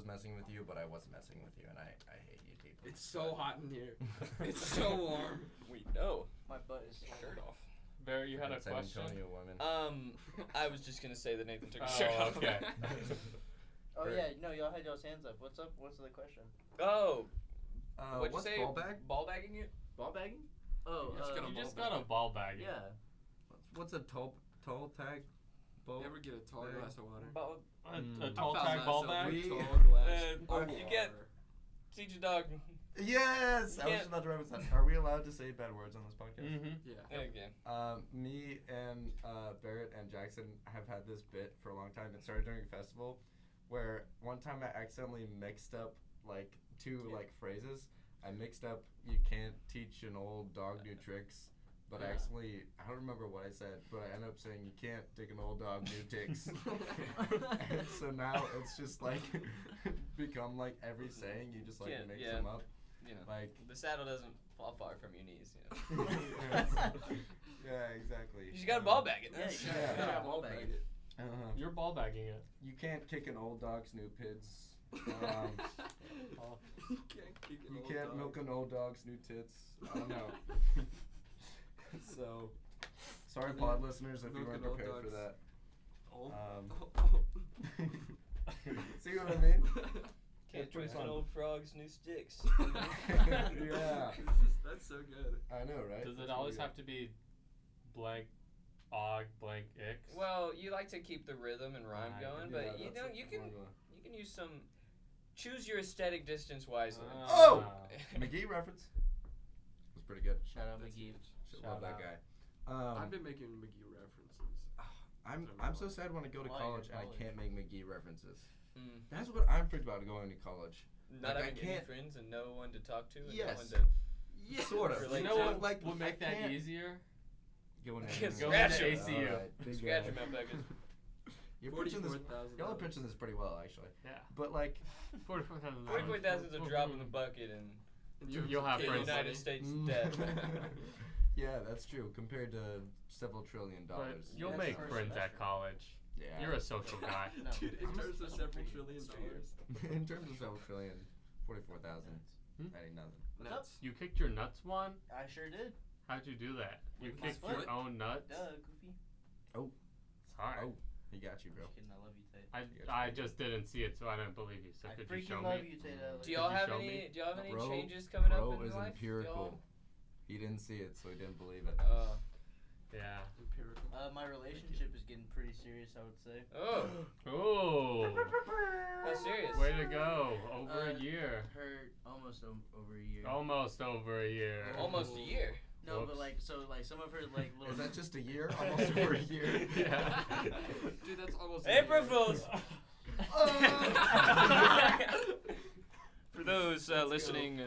messing with you, but I was messing with you, and I hate you people. It's so hot in here. It's so warm. We know. My butt is Shirt off. Barrett, you had a San question. Antonio woman. I was just gonna say that Nathan took his Oh, shirt off. okay. Oh yeah, no, y'all had y'all's hands up. What's up? What's the question? Oh, what'd what's you say? ball bag? Ball bagging it? Ball bagging? Oh, You just got a ball bag. yeah. What's a toe tag? Bowl? You ever get a tall Bag. glass of water? A tall tag ball bag. We- You get teach a dog. Yes! I was can't- just about to reference that. Are we allowed to say bad words on this podcast? Mm-hmm. Yeah. Okay. Me and Barrett and Jackson have had this bit for a long time. It started during a festival where one time I accidentally mixed up like two like phrases. I mixed up "you can't teach an old dog new tricks," but I accidentally, I don't remember what I said, but I ended up saying you can't dig an old dog new ticks. And so now it's just like become like every saying you just like Can't- make yeah. them up. You know, Like the saddle doesn't fall far from your knees. You know. yeah, exactly. You just gotta ball bag it. Yeah, That's- you Yeah. gotta Yeah. ball bag it. You're ball bagging it. You can't kick an old dog's new pids. You can't kick an You old can't dog. milk an old dog's new tits. I don't know. So, sorry, pod listeners, if you Milk weren't an old prepared for dog's- that. Oh. See what I mean? Can't pretty twist fun. an old frog's new sticks. Yeah. That's so good. I know, right? Does it That's always really have to be blank og blank ix? Well, you like to keep the rhythm and rhyme going, good. but Yeah, you that's know a you can formula. use some. Choose your aesthetic distance wisely. Oh! Ah. McGee reference was pretty good. Shout out That's McGee. huge. Should Shout love that out. guy. I've been making McGee references. I'm so sad when I go to Why? college You're and I college. can't make McGee references. Mm. That's what I'm freaked about going to college. Not Like, I having any can't- friends and no one to talk to. And Yes. No one to Yeah, sort of. relate You know to. what Like, would make I that can't- easier? Going Scratch him. All JCU. right, big Scratch guy. him out back. You're pitching this. 44,000. Y'all are pitching this pretty well, actually. Yeah. But like, 44,000. 44,000 is a drop in the bucket in You'll have the friends. United States Mm. debt. yeah, that's true. Compared to several trillion But dollars. you'll That's make the first friends at semester. college. Yeah. You're a social guy. No. Dude, in terms of several trillion dollars. In terms of several trillion, 44,000. Hmm? That ain't nothing. What's up? Nuts. You kicked your nuts, Juan? I sure did. How'd you do that? You With my kicked your foot. own nuts? Duh, goofy. Sorry. Oh, he got you, bro. Just kidding, I love you, Tate. I just didn't see it, so I didn't believe you. So I could you show freaking love me? you, Tate. I love Do you. y'all Could you have show any? me? Do y'all have any Bro- changes coming up Bro in is your life? empirical. He didn't see it, so he didn't believe it. Yeah. Empirical. My relationship is getting pretty serious, I would say. Oh, Oh. how serious? Way to go. Over a year. Her almost over a year. Almost over a year. Almost a year. No, Whoops. but like some of her like little. Is that just a year? Almost over a year. Yeah. Dude, that's almost. April Fools. For those listening,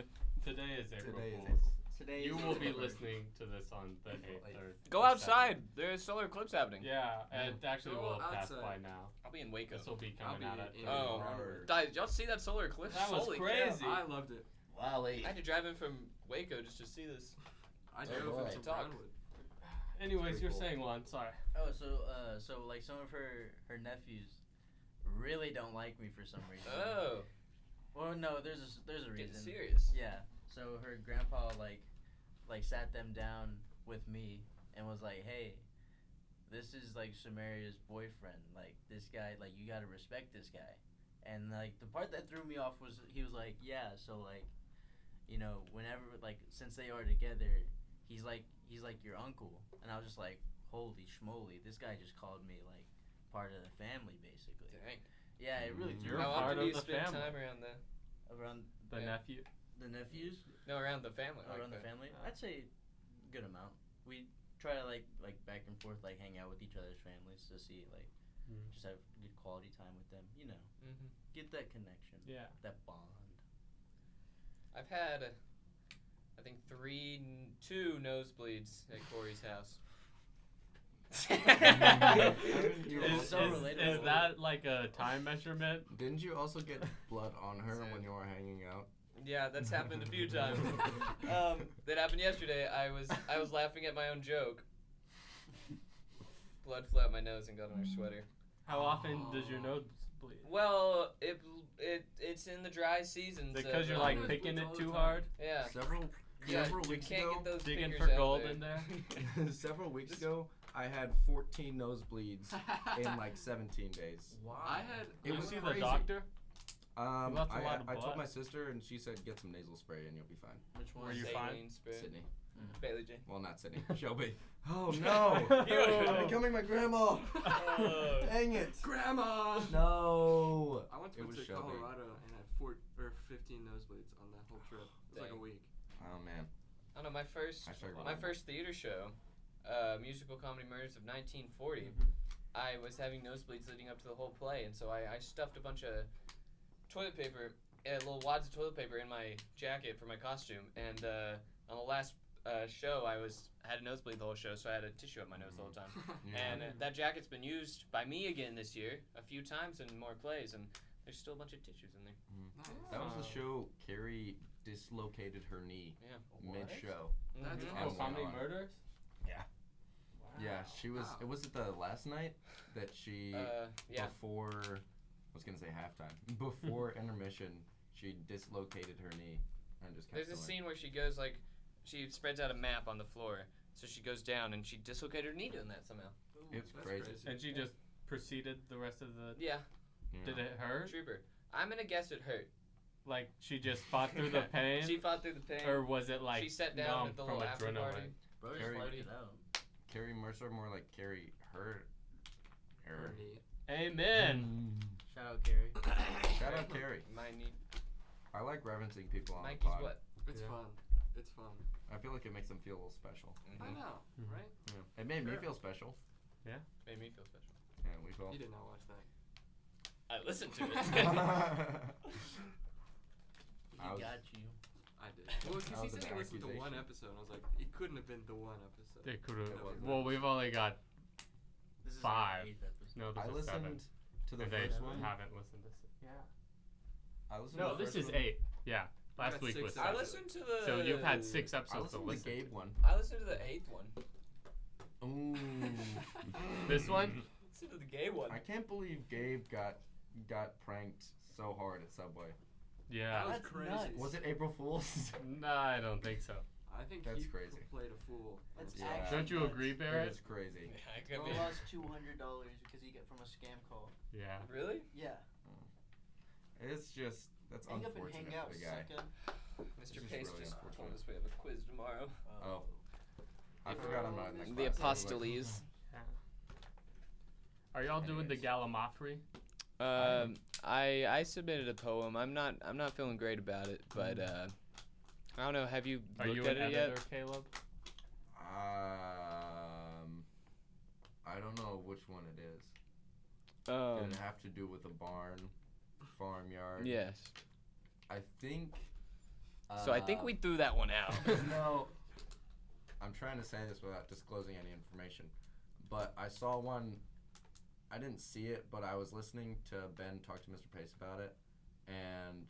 Today is April Today is Fool's. Today You is will be April. listening to this on the 8th or go outside. There's solar eclipse happening. Yeah, it actually Go will have passed outside. by now. I'll be in Waco. This will be I'll coming be out at. in Oh. Ronald. Guys, y'all see that solar eclipse? That was Holy crazy. cow. I loved it. Wally. I had to drive in from Waco just to see this. I Oh, drove boy. into Talk. Brownwood. Anyways, Pretty you're cool. saying one. Sorry. Oh, so like some of her nephews really don't like me for some reason. Oh, Well, no, there's a getting reason. serious. Yeah. So her grandpa like sat them down with me and was like, "Hey, this is like Samaria's boyfriend. Like this guy, like you gotta respect this guy." And like the part that threw me off was he was like, "Yeah, so like, you know, whenever like since they are together, he's like your uncle." And I was just like, "Holy schmoly, this guy just called me like part of the family, basically." Dang. Yeah, it really threw You're me How a part often do of you the spend family. time around around The Yeah. nephew. the nephews. No, around the family. like Around the family, I'd say good amount. We try to like back and forth, like hang out with each other's families to see like just have good quality time with them. You know, Mhm. get that connection, Yeah. that bond. I've had, I think, two nosebleeds at Corey's house. You It's Is, so is, relatable. is that like a time measurement? Didn't you also get blood on her when you were hanging out? Yeah, that's happened a few times. That happened yesterday. I was laughing at my own joke. Blood flew out my nose and got on her sweater. How often does your nose bleed? Well, it's in the dry season. so Because you're the- like Nose picking bleeds it all the too time. hard? yeah. Several You weeks can't ago, get those Digging pickers for out gold there. in there? several weeks ago, I had 14 nosebleeds in like 17 days. I had. It you was see crazy. the doctor? lost a I, lot of I told blood. my sister, and she said get some nasal spray and you'll be fine. Which one? Were you fine? Saline spray. Sydney. Bailey J. Well, not Sydney. Shelby. Oh no! Ew. I'm becoming my grandma. Dang it! Grandma. No. I went It was to Shelby. Colorado and had 15 nosebleeds on that whole trip. It was like a Dang. week. Oh man. I don't know, my first theater show, Musical Comedy Murders of 1940, I was having nosebleeds leading up to the whole play, and so I stuffed a bunch of toilet paper, little wads of toilet paper in my jacket for my costume, and on the last show, I had a nosebleed the whole show, so I had a tissue up my nose the whole time. And that jacket's been used by me again this year a few times in more plays, and there's still a bunch of tissues in there. Nice. That was the show. Carrie dislocated her knee Yeah. mid-show. That's Mhm. awesome. Family Murders? Yeah. Yeah, she was. Wow. It was it the last night that she Yeah. before. I was gonna say halftime. Before intermission, she dislocated her knee and just kept There's a going. scene where she goes like, she spreads out a map on the floor, so she goes down and she dislocated her knee doing that somehow. It's That's crazy. And she just proceeded the rest of the. Yeah, Yeah. Did it hurt? trooper. I'm gonna guess it hurt. Like she just fought through the pain, She fought through the pain. or was it like she sat down numb at the from little after adrenaline? party. Bro, just Carrie- fight it out. Carrie Mercer, more like Carrie hurt. Her knee. Amen. Shout out, Carrie. Shout out Carrie. My knee. I like reverencing people on Mikey's the pod. what? It's Yeah. fun. It's fun. I feel like it makes them feel a little special. I know, Mhm. right? Yeah. It made me Sure. feel special. Made me feel special. Yeah, we felt. You did not watch that. I listened to it. I was- Got you. I did. Well, because That he was said an he listened to one accusation. episode, and I was like, it couldn't have been the one episode. They could It have. wasn't. Well, we've only got This is 5. Our 8th episode. no. This I is listened 7. to the And they first one. haven't listened to. Yeah. I listened No, to the this first is one. 8. Yeah. Last got week 6 was I 7. listened to the. So you've had 6 I episodes to listened to the listen. Gabe one. I listened to the 8th one. Ooh. This one? Listen to the gay one. I can't believe Gabe got pranked so hard at Subway. Yeah. That was That's crazy. nuts. Was it April Fool's? Nah, I don't think so. I think That's he crazy. played a fool. That's Yeah. actually Don't you nuts. agree, It Barrett? is crazy. Yeah, it could Bro be. lost $200 because he got from a scam call. Yeah. Really? Yeah. It's just that's Hang up and unfortunate hang out, for the guy. sucker. Mr. This is Pace really just unfortunate. told us we have a quiz tomorrow. Oh. I forgot I'm not in that The class. Apostoles. Are y'all doing the Anyways. Gallimaufry? I submitted a poem. I'm not feeling great about it, but I don't know. Have you Are looked you at an it yet? editor, Caleb? I don't know which one it is. Did it have to do with a barn, farmyard? Yes. I think. So I think we threw that one out. No. I'm trying to say this without disclosing any information, but I saw one. I didn't see it, but I was listening to Ben talk to Mr. Pace about it, and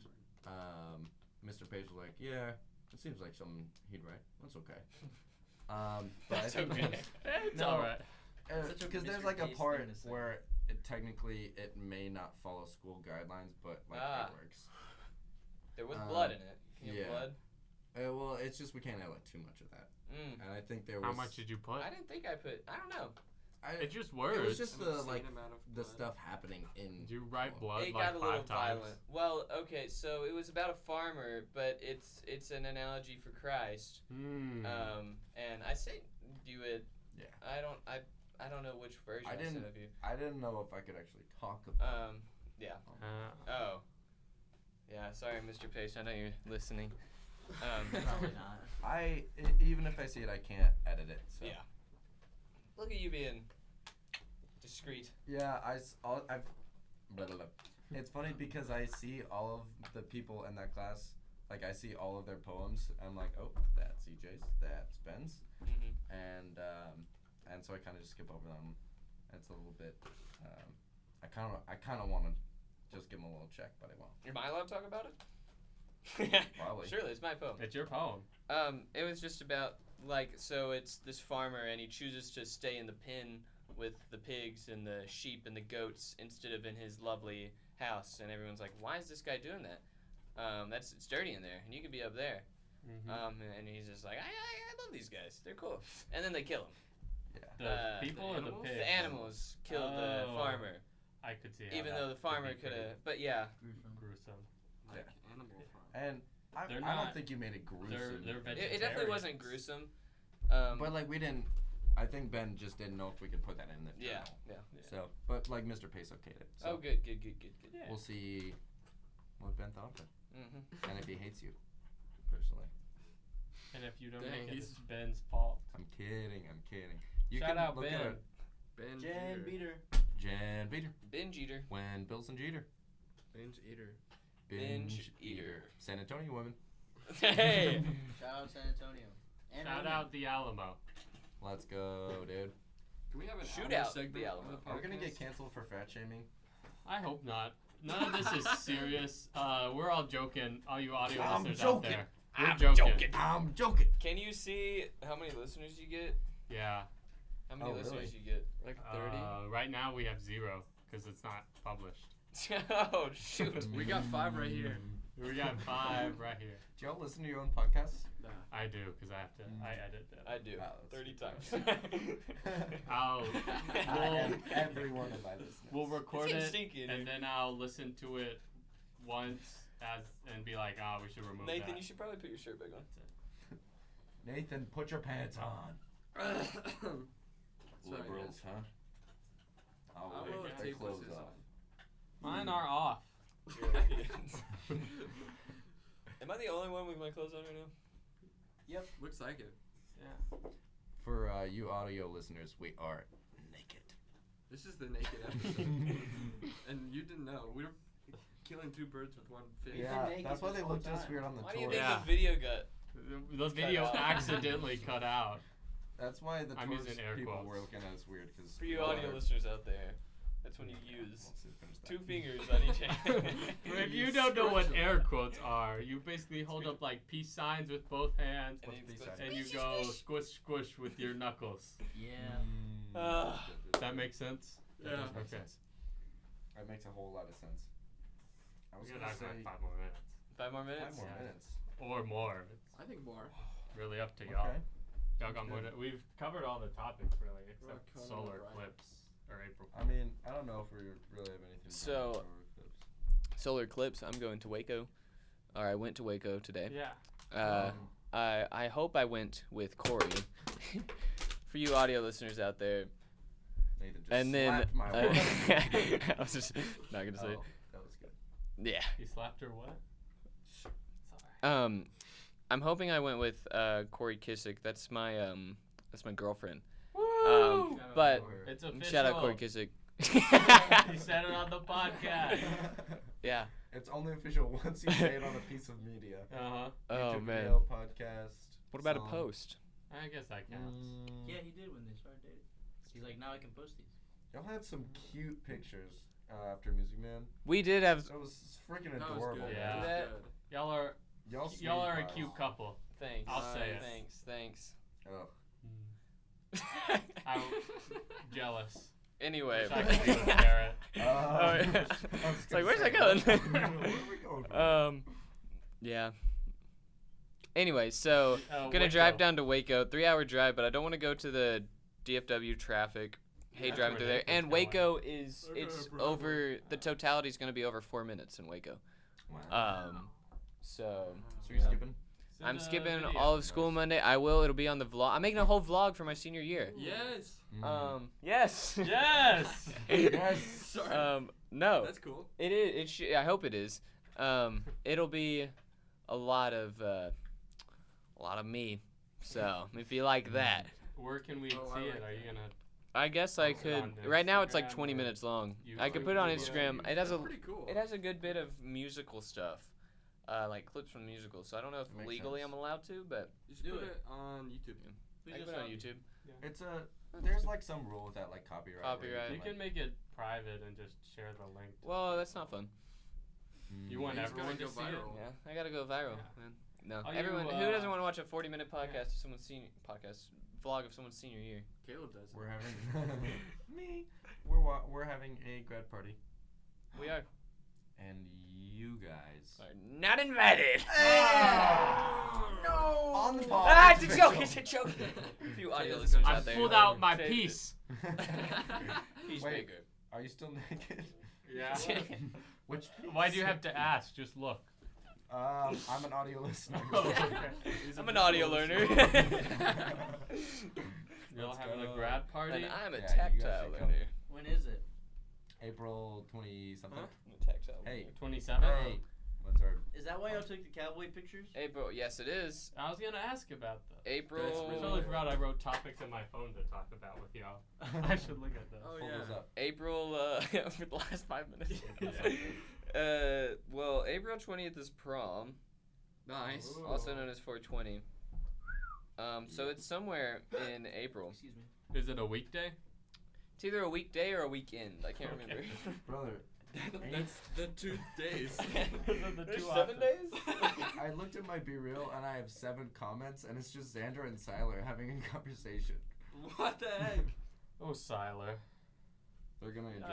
Mr. Pace was like, "Yeah, it seems like something he'd write. That's okay." But That's I think okay. It's No. alright. Such a because there's Mr. like a Pace part thing to say. where technically it may not follow school guidelines, but like Ah. it works. There was blood in it. Can you have yeah. blood? Well, it's just we can't have like too much of that, Mm. and I think there was. How much did you put? I didn't think I put. I don't know. It's just It words. was just An the obscene like amount of the blood. stuff happening in. Did you write blood It like got a little 5 times? violent. Well, okay, so it was about a farmer, but it's an analogy for Christ. Hmm. And I sent you it. Yeah. I don't know which version I I, sent didn't- of you. I didn't know if I could actually talk about. Yeah. Uh, Oh. Yeah. Sorry, Mr. Pace. I know you're listening. Probably not. Even if I see it, I can't edit it. So. Yeah. Look at you being discreet. Yeah, I've. Blah, blah, blah. It's funny because I see all of the people in that class. Like I see all of their poems. I'm like, oh, that's EJ's, that's Ben's, Mm-hmm. and so I kind of just skip over them. It's a little bit. I kind of want to just give them a little check, but I won't. Am I allowed to talk about it? Probably. Surely, it's my poem. it's your poem. It was just about so it's this farmer and he chooses to stay in the pen with the pigs and the sheep and the goats instead of in his lovely house, and everyone's like, why is this guy doing that? It's dirty in there, and you could be up there. Mm-hmm. And he's just like, I love these guys, they're cool, and then they kill him. The people or the animals? pigs? The animals killed the Oh. farmer, I could see how even that though the could farmer be could pretty have. But yeah, gruesome. Like Yeah. Animal Farm. And I They're don't not- think you made it gruesome. They're it definitely wasn't vegetarians. gruesome. But like we didn't. I think Ben just didn't know if we could put that in the yeah, journal. yeah. So, but like Mr. Pace okayed it. So Oh, good. Yeah. we'll see what Ben thought of it, Mm-hmm. and if he hates you, personally. And if you don't Dang, make it, he's- it's Ben's fault. I'm kidding. You Shout can out look Ben. at it. Ben Jan Jeter. Beater. Jan Beater. Binge eater. When Bilson Jeter. Binge eater. Binge eater. San Antonio women. Hey. Shout out San Antonio. And Shout women. out the Alamo. Let's go, dude. Can we have an Shoot Alamo out segment the on Alamo. the Are we gonna get podcast? canceled for fat shaming? I hope not. None of this is serious. We're all joking. All you audio I'm listeners joking. out there. We're I'm joking. joking. I'm joking. Can you see how many listeners you get? Yeah. How many Oh, listeners really? you get? Like 30? Right now we have 0 because it's not published. Oh shoot! We got 5 right here. We got 5 right here. Do y'all listen to your own podcasts? Nah. I do because I have to. I edit them. I do. Wow, that's 30 good. times. I'll And every one of my listeners. we'll record getting it stinky in and here. then I'll listen to it once and be like, oh, we should remove Nathan, that. you should probably put your shirt back on. Nathan, put your pants on. Sorry, Liberals, guys. huh? I'll I will take their take clothes this off. Mine are off. Am I the only one with my clothes on right now? Looks like it. Yeah. For you audio listeners, we are naked. This is the naked episode. And you didn't know. We were killing 2 birds with 1 fish. Yeah, naked that's why this they whole looked at us time. weird on the Why do you tour. think Yeah. the video got? The video out. accidentally cut out. That's why the I'm tourist using air people quotes. were looking at us weird. Cause For you we audio are- listeners out there, that's when you use Let's see, finish that. 2 fingers on each hand. If you don't know what air quotes are, you basically hold up like peace signs with both hands And What's it's B-side? and you go squish squish with your knuckles. Yeah. Does that make sense? That Yeah. does make Okay. sense. That makes a whole lot of sense. I was We gonna got say like 5 more minutes 5 more 5 minutes. more Yeah. minutes. or more. It's I think more. really up to y'all. Okay. Y'all got more. We've covered all the topics really, except Rock on solar the right. eclipse or April. I mean, I don't know if we really have anything. to So- talk about solar eclipse. Solar eclipse. I'm going to Waco. Or I went to Waco today. Yeah. I hope I went with Corey. For you audio listeners out there. Nathan just And then slapped my wife. I was just not gonna say. Oh, that was good. Yeah. You slapped her what? Sorry. I'm hoping I went with Corey Kissick. That's my girlfriend. Woo! But It's official. shout out Corey Kissick. He said it on the podcast. Yeah. It's only official once you say it on a piece of media. Uh-huh. Oh YouTube man. video, podcast. What about song. a post? I guess that counts. Yeah, he did when they started dating. He's like, now I can post these. Y'all had some cute pictures after Music Man. We did have. That was freaking That was adorable. good. Yeah. That was That- Y'all are Y'all a sweet cute pies. couple. Thanks. I'll say it. Thanks. Ugh. I'm jealous. Anyway. Wish I could be with Garrett. Oh, yeah. It's like, where's that going? Where are we going from? Yeah. Anyway, so gonna Waco. drive down to Waco, 3-hour drive, but I don't want to go to the DFW traffic. Hate That's driving where through there. Nathan's And going. Waco is Okay, it's bro. over. The totality is gonna be over 4 minutes in Waco. Wow. So So you're yeah. skipping? Send I'm a skipping video. all of school Monday. I will. It'll be on the vlog. I'm making a whole vlog for my senior year. Yes. Yes. Yes. Yes. Sorry. No. That's cool. It is. It should. I hope it is. It'll be a lot of me. So if you like that, Where can we Oh, I see like it? Are you that. gonna? I guess I Post it could. on Right now it's like Instagram 20 or minutes long. YouTube I could put it on video? Instagram. It has That's a. pretty cool. It has a good bit of musical stuff, like clips from musicals. So I don't know if Makes legally sense. I'm allowed to, but You should Do put it. it on YouTube. We I can just put it on saw- YouTube. It's there's like some rule with that, like copyright. where Copyright. You can make it private and just share the link. to Well, it. that's not fun. You want You just gotta everyone to go see viral. it? Yeah, I gotta go viral, Yeah. man. No, Are you, everyone who doesn't want to watch a 40-minute podcast yeah. of someone's senior vlog of someone's senior year. Caleb does. We're having me. We're having a grad party, We are. and you guys Are not invited. no on the pod. Ah, it's a joke. It's a joke. A few audio Caleb's listeners gonna I out there. pulled out my Take piece. He's Wait. bigger. Are you still naked? Yeah. Which? Why do you have to ask? Just look. I'm an audio listener. Oh, okay. I'm an audio learner. Y'all Let's having go. a grad party? And I'm a Yeah, you guys tactile should come. learner. When is it? April 20 something. Huh? I'm a tactile Hey. learner. 27. Hey, when's our? Is that why y'all took the cowboy pictures? April. Yes, it is. I was gonna ask about that. April. That's I really totally forgot I wrote topics in my phone to talk about with y'all. I should look at those. Oh, Hold yeah. those up. April. For the last 5 minutes. Yeah. Well, April 20th is prom, Nice. Ooh. also known as 420. So it's somewhere in April. Excuse me. Is it a weekday? It's either a weekday or a weekend. I can't remember. Brother, That's the 2 days. There's 7 days? I looked at my Be Real and I have 7 comments and it's just Xander and Siler having a conversation. What the heck? Oh, Siler. They're gonna enjoy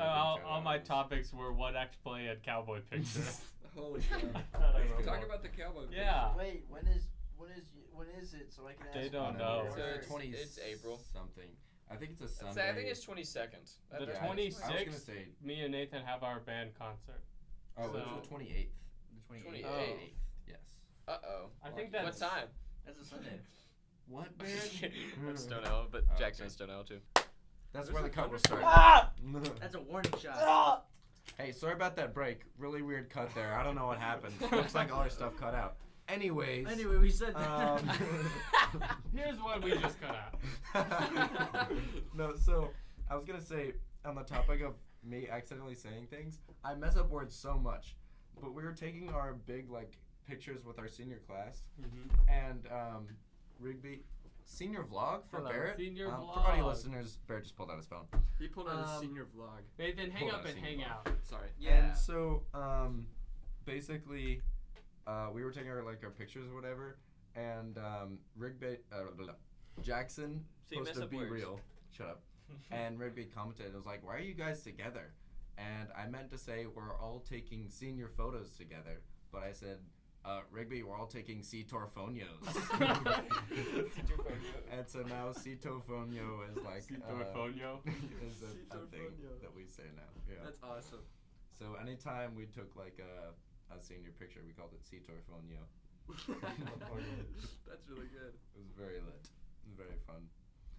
All my topics were what act play and cowboy picture. Holy shit. Talk about the cowboy. Yeah. Wait, when is it? So I can ask. They don't know. So It's it's- 20 it's April. something. I think it's a I'd Sunday. say I think it's 22nd. The Yeah, I was 26th, gonna say. me and Nathan have our band concert. Oh, So- it's the 28th. The 28th. 28th. Yes. Uh-oh. I think What that's What time? That's a Sunday. What, I'm man? just kidding. I'm Stonewall, but Oh, Jackson okay. is Stonewall too. That's There's where a the cut will thunderstorm. start. That's a warning shot. Hey, sorry about that break. Really weird cut there. I don't know what happened. Looks like all our stuff cut out. Anyways. Anyway, we said that. Here's what we just cut out. No, so I was gonna say on the topic of me accidentally saying things, I mess up words so much. But we were taking our big like pictures with our senior class, and Rigby senior vlog for Hello, Barrett. senior For audio vlog. listeners, Barrett just pulled out his phone. He pulled out a Um, senior vlog. Nathan, hang Hold up on a and second. hang out. Sorry. Yeah. And so, basically, we were taking our pictures or whatever, and Rigby, Jackson So you mess posted up Be words. Real. Shut up. And Rigby commented, it was like, "Why are you guys together?" And I meant to say we're all taking senior photos together, but I said, Rigby, we're all taking C-Torfonios. And so now C-Torfonio is like Citorfonio. is a thing Citorfonio. that we say now. Yeah. That's awesome. So anytime we took like a senior picture, we called it C-Torfonio. That's really good. It was very lit. It was very fun.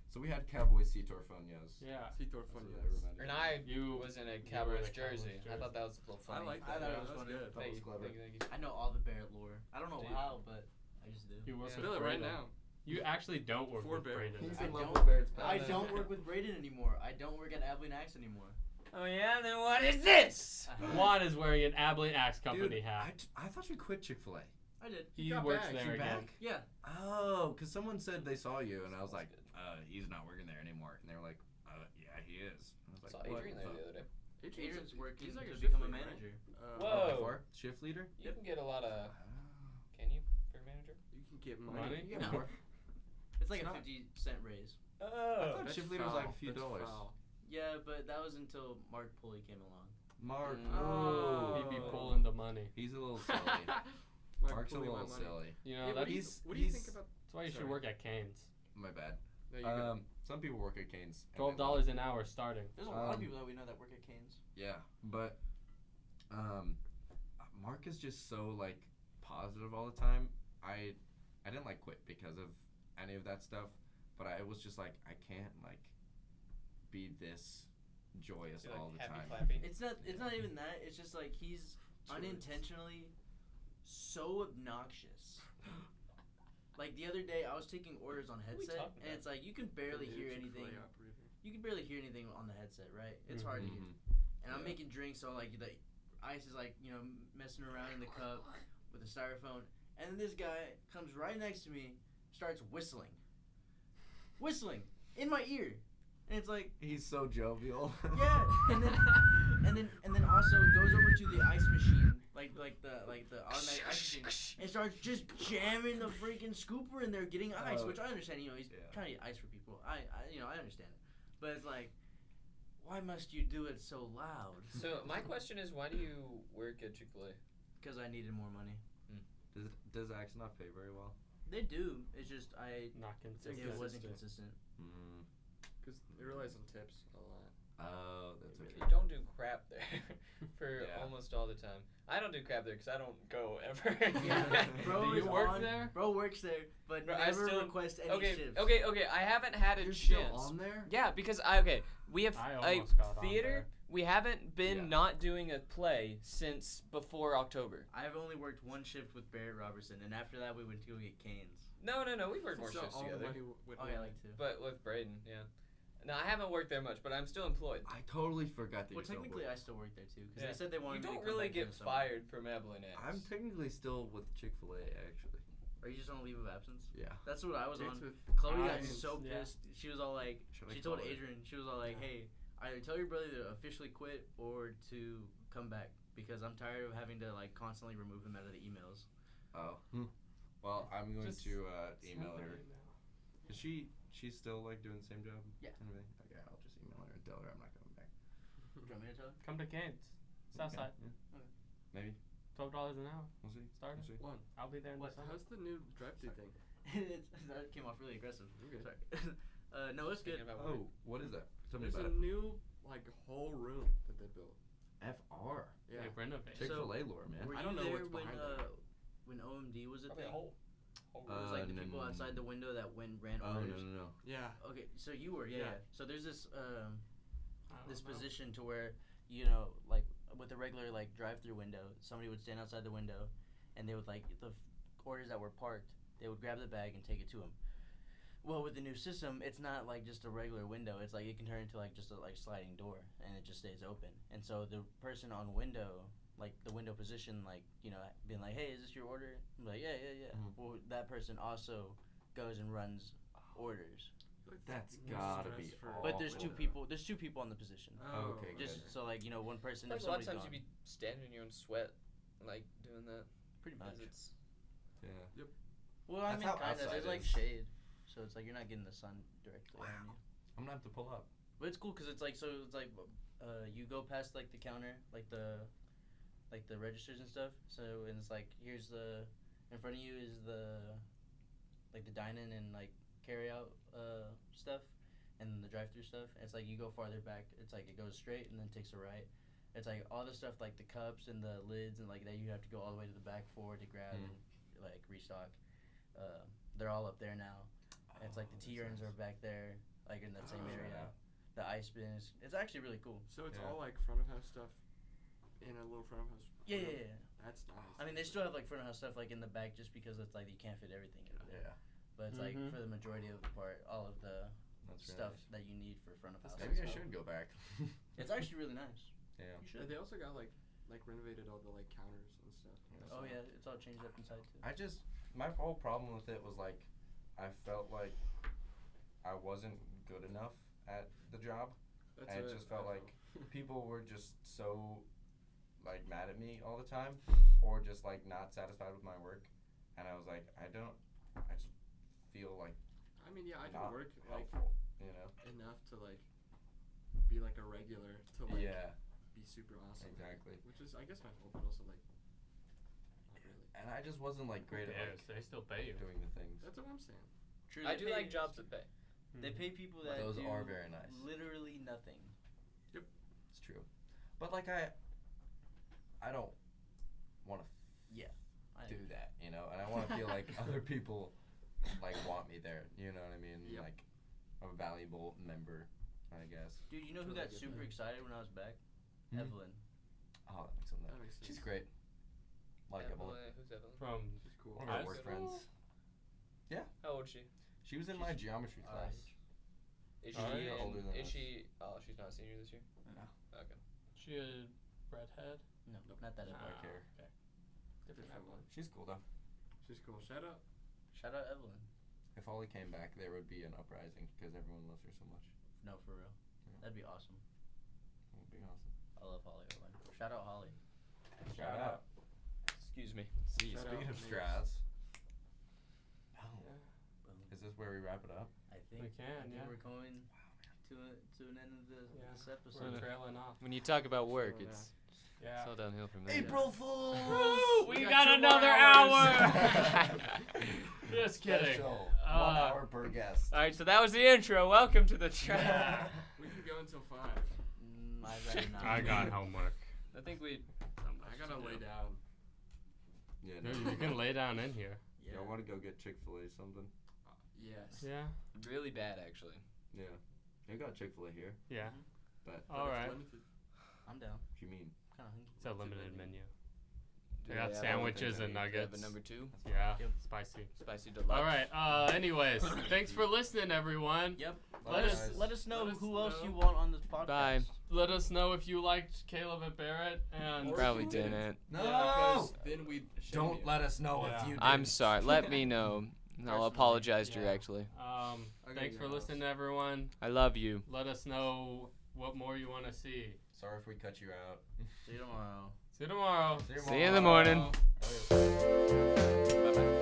So we had cowboy C-Torfonios. Yeah. Citor That's funny. what I remember. And I You- was in a you were Cowboys in a Cowboys jersey. I jersey. thought that was a little I funny. like I that. thought it Yeah, was that's funny. good. That was clever. Thank you. I know all the Barrett lore. I don't know Do you? how, but I just do. You work Yeah. with Do it right Braden. now. You actually don't work For with Barrett. Braden. He's I in love don't- with Barrett's I past. don't work with Braden anymore. I don't work at Abilene Axe anymore. Oh yeah, then what is this? Juan is wearing an Abilene Axe Company Dude, hat. I thought you quit Chick-fil-A. I did. He got works back. there You again. back? Yeah. Oh, because someone said they saw you, and I was like, he's not working there anymore. And they were like, yeah, he is. And I was I saw like, what Adrian there the- the other day. Adrian's working he's like to a become a shift lead, right? manager. Whoa. For shift leader? You can get a lot of. Oh. Can you for a manager? You can get Money? money. You get No. more. It's like It's a not- 50-cent raise. I Oh. thought That's shift leader was like a foul. few That's dollars. foul. Yeah, but that was until Mark Pulley came along. Mark. Oh. He'd be pulling the money. He's a little silly. Mark's a pulling my little money. silly. You know, Yeah, that's, what do you think about? that's why you should Sorry. work at Cane's. My bad. There you go. Some people work at Cane's. and $12 an hour starting. There's a lot of Um, people that we know that work at Cane's. Yeah, but Mark is just so like positive all the time. I didn't like quit because of any of that stuff, but I was just like I can't like be this joyous all the time. It's not even that. It's just like he's unintentionally so obnoxious. Like the other day, I was taking orders on What are we headset, talking and about? it's like you can barely The hear new anything. Chick-fil-A operator. You can barely hear anything on the headset, right? It's hard to hear. Mhm. And I'm Yeah. making drinks, so like the ice is like messing around in the cup with the styrofoam, and then this guy comes right next to me, starts whistling in my ear, and it's like He's so jovial. yeah, and then also goes over to the ice machine, like the automatic ice machine, and starts just jamming the freaking scooper in there, getting ice, Oh. which I understand. He's Yeah. trying to get ice for people. I understand it, but it's like, why must you do it so loud? So my question is, why do you work at Chick-fil-A? Because I needed more money. Does Axe not pay very well? They do. It's just Not consistent. it wasn't consistent. Mm. Because they relies on tips a lot. Oh, that's You okay. don't do crap there for Yeah. almost all the time. I don't do crap there because I don't go ever. Yeah, bro. Do you is work on- there? Bro works there, but Bro, I never still- request any okay, shifts. okay. I haven't had a You're chance. still on there? Yeah, because we have I a almost got on theater. there. We haven't been Yeah. not doing a play since before October. I've only worked one shift with Barrett Robertson, and after that we went to go get Canes. No, we've worked more So shifts all the together. money went Oh yeah, away. like two. But with Braden, yeah. No, I haven't worked there much, but I'm still employed. I totally forgot that Well, you still technically work. I still work there too, because Yeah. they said they wanted You me to don't come really back in get the summer. fired from Abilene X. I'm technically still with Chick-fil-A actually. Are you just on a leave of absence? Yeah. That's what I was Dates on. with Chloe got clients. so Yeah. pissed. She was all like, Should I she told call her? Adrian, she was all like, Yeah. hey, either tell your brother to officially quit or to come back because I'm tired of having to like constantly remove him out of the emails. Oh. Well, I'm going Just to Send email an her. email. Is she's still like doing the same job? Yeah. and everything? Okay, I'll just email her and tell her I'm not coming back. Do you want me to tell her? Come to Canes. Southside. Yeah. Okay. Maybe. $12 an hour. We'll see. Start We'll see. One. I'll be there in What? December. How's the new drive-through thing? That came off really aggressive. Okay. Sorry. No, it's good. Thinking about Oh, what is that? Tell me There's about a it. new like whole room that they built. FR. Yeah. They renovate. Chick-fil-A lore, man. Were I you don't know there what's when behind that. when OMD was a Probably a thing? whole It was like the no, people no, no, outside no. the window that ran Oh, orders. no. Yeah. Okay, so you were, yeah. Yeah. So there's this I this don't know. position to where, you know, like with a regular like drive-through window, somebody would stand outside the window, and they would like orders that were parked, they would grab the bag and take it to them. Well, with the new system, it's not like just a regular window. It's like it can turn into like just a like sliding door, and it just stays open. And so the person on window, like the window position, like you know, being like, "Hey, is this your order?" I'm like, "Yeah." Mhm. Well, that person also goes and runs orders. That's More gotta stress be for- But there's awful. There's two people on the position. Oh, Okay, Just good. so like you know, one person. Like If a lot of somebody's times gone, you'd be standing in your own sweat, like doing that. pretty much. 'Cause it's Yeah. Well, I That's mean, how kind of. outside There's like is. shade, so it's like you're not getting the sun directly on you. I'm gonna have to pull up. But it's cool because it's like you go past like the counter, like the registers and stuff. So and it's like here's the in front of you is the like the dine-in and like carry out stuff, and then the drive-through stuff. And it's like you go farther back. It's like it goes straight and then takes a right. It's like all the stuff like the cups and the lids and like that you have to go all the way to the back for to grab and like restock. They're all up there now. And it's like the tea urns are back there, like in that same Oh, area. yeah. The ice bin is it's actually really cool. So it's Yeah. all like front of house stuff in a little front of house. Yeah, room? yeah, yeah. That's awesome. I mean, they still have like front of house stuff like in the back just because it's like you can't fit everything in there. Yeah. But it's like Mhm. for the majority of the part, all of the That's really stuff nice. that you need for front of house. Maybe I is should go back. It's actually really nice. Yeah. You And should. they also got like renovated all the like counters and stuff. Oh yeah, it's all changed up inside too. My whole problem with it was like, I felt like I wasn't good enough at the job, That's and it what just felt I like people were just so, like, mad at me all the time, or just like not satisfied with my work, and I was like, I just feel like I mean, yeah, I not can work like helpful, you know? enough to like be like a regular to like Yeah, be super awesome. exactly. Which is I guess my fault, but also like not really. And I just wasn't like great at like They still pay you. doing the things. That's what I'm saying. True, I they do pay- like jobs that pay. They pay people that Those do are very nice. literally nothing. It's true, but like I don't want to Yeah. do that, you know, and I want to feel like other people like want me there. You know what I mean? Yep. Like a valuable member, I guess. Dude, you know who Totally got get super that. excited when I was back? Hmm. Evelyn. Oh, that makes sense. That makes She's sense. great. Like Evelyn. Who's Evelyn? From She's cool. One of our high work school? friends. How old is she? She was in my geometry class. Is Oh, she yeah. Older than is us. she? Oh, she's not a senior this year. No. Okay. She a redhead? No, not that Evelyn. Black hair. Okay. Different Different one. She's cool though. She's cool. Shout out. Shout out Evelyn. If Holly came back, there would be an uprising because everyone loves her so much. No, for real. Yeah. That'd be awesome. It would be awesome. I love Holly Evelyn. Shout out Holly. Shout out. Excuse me. See, Shout speaking out of Mace. Strauss. Oh, Yeah. Boom. is this where we wrap it up? I think We can, I think yeah. we're going to an end of this We're episode. trailing off. When you talk about work, Sure, it's Yeah. all downhill from there. April Fools! Woo! We We got, got 2 more another hours. hour! Just kidding. Special. Uh, 1 hour per guest. All right, so that was the intro. Welcome to the track. We can go until 5. I'd rather not. I got homework. I think we. I gotta lay down. Yeah, Dude, you can lay down in here. Yeah. Y'all want to go get Chick-fil-A something? Yes. Yeah. Really bad, actually. Yeah. They got Chick-fil-A here, Yeah. but But All it's right. limited. I'm down. what do you mean? Kind of hungry. It's a limited menu. Do I got have sandwiches anything? and Do you have nuggets. a number 2? Yeah, Yep. spicy. Spicy deluxe. All right. Anyways, thanks for listening, everyone. Yep. Let us- Let us know let us who else know. you want on this podcast. Bye. Let us know if you liked Caleb and Barrett, and Or Probably if you didn't. No. Yeah, 'cause then we'd shame Don't you. let us know Yeah. if you. I'm didn't. sorry. Let me know. I'll Personally. apologize Yeah. directly. Okay, thanks for your listening, house. everyone. I love you. Let us know what more you want to see. Sorry if we cut you out. See you tomorrow. See you tomorrow. See you in the morning. Oh, yeah. Bye-bye.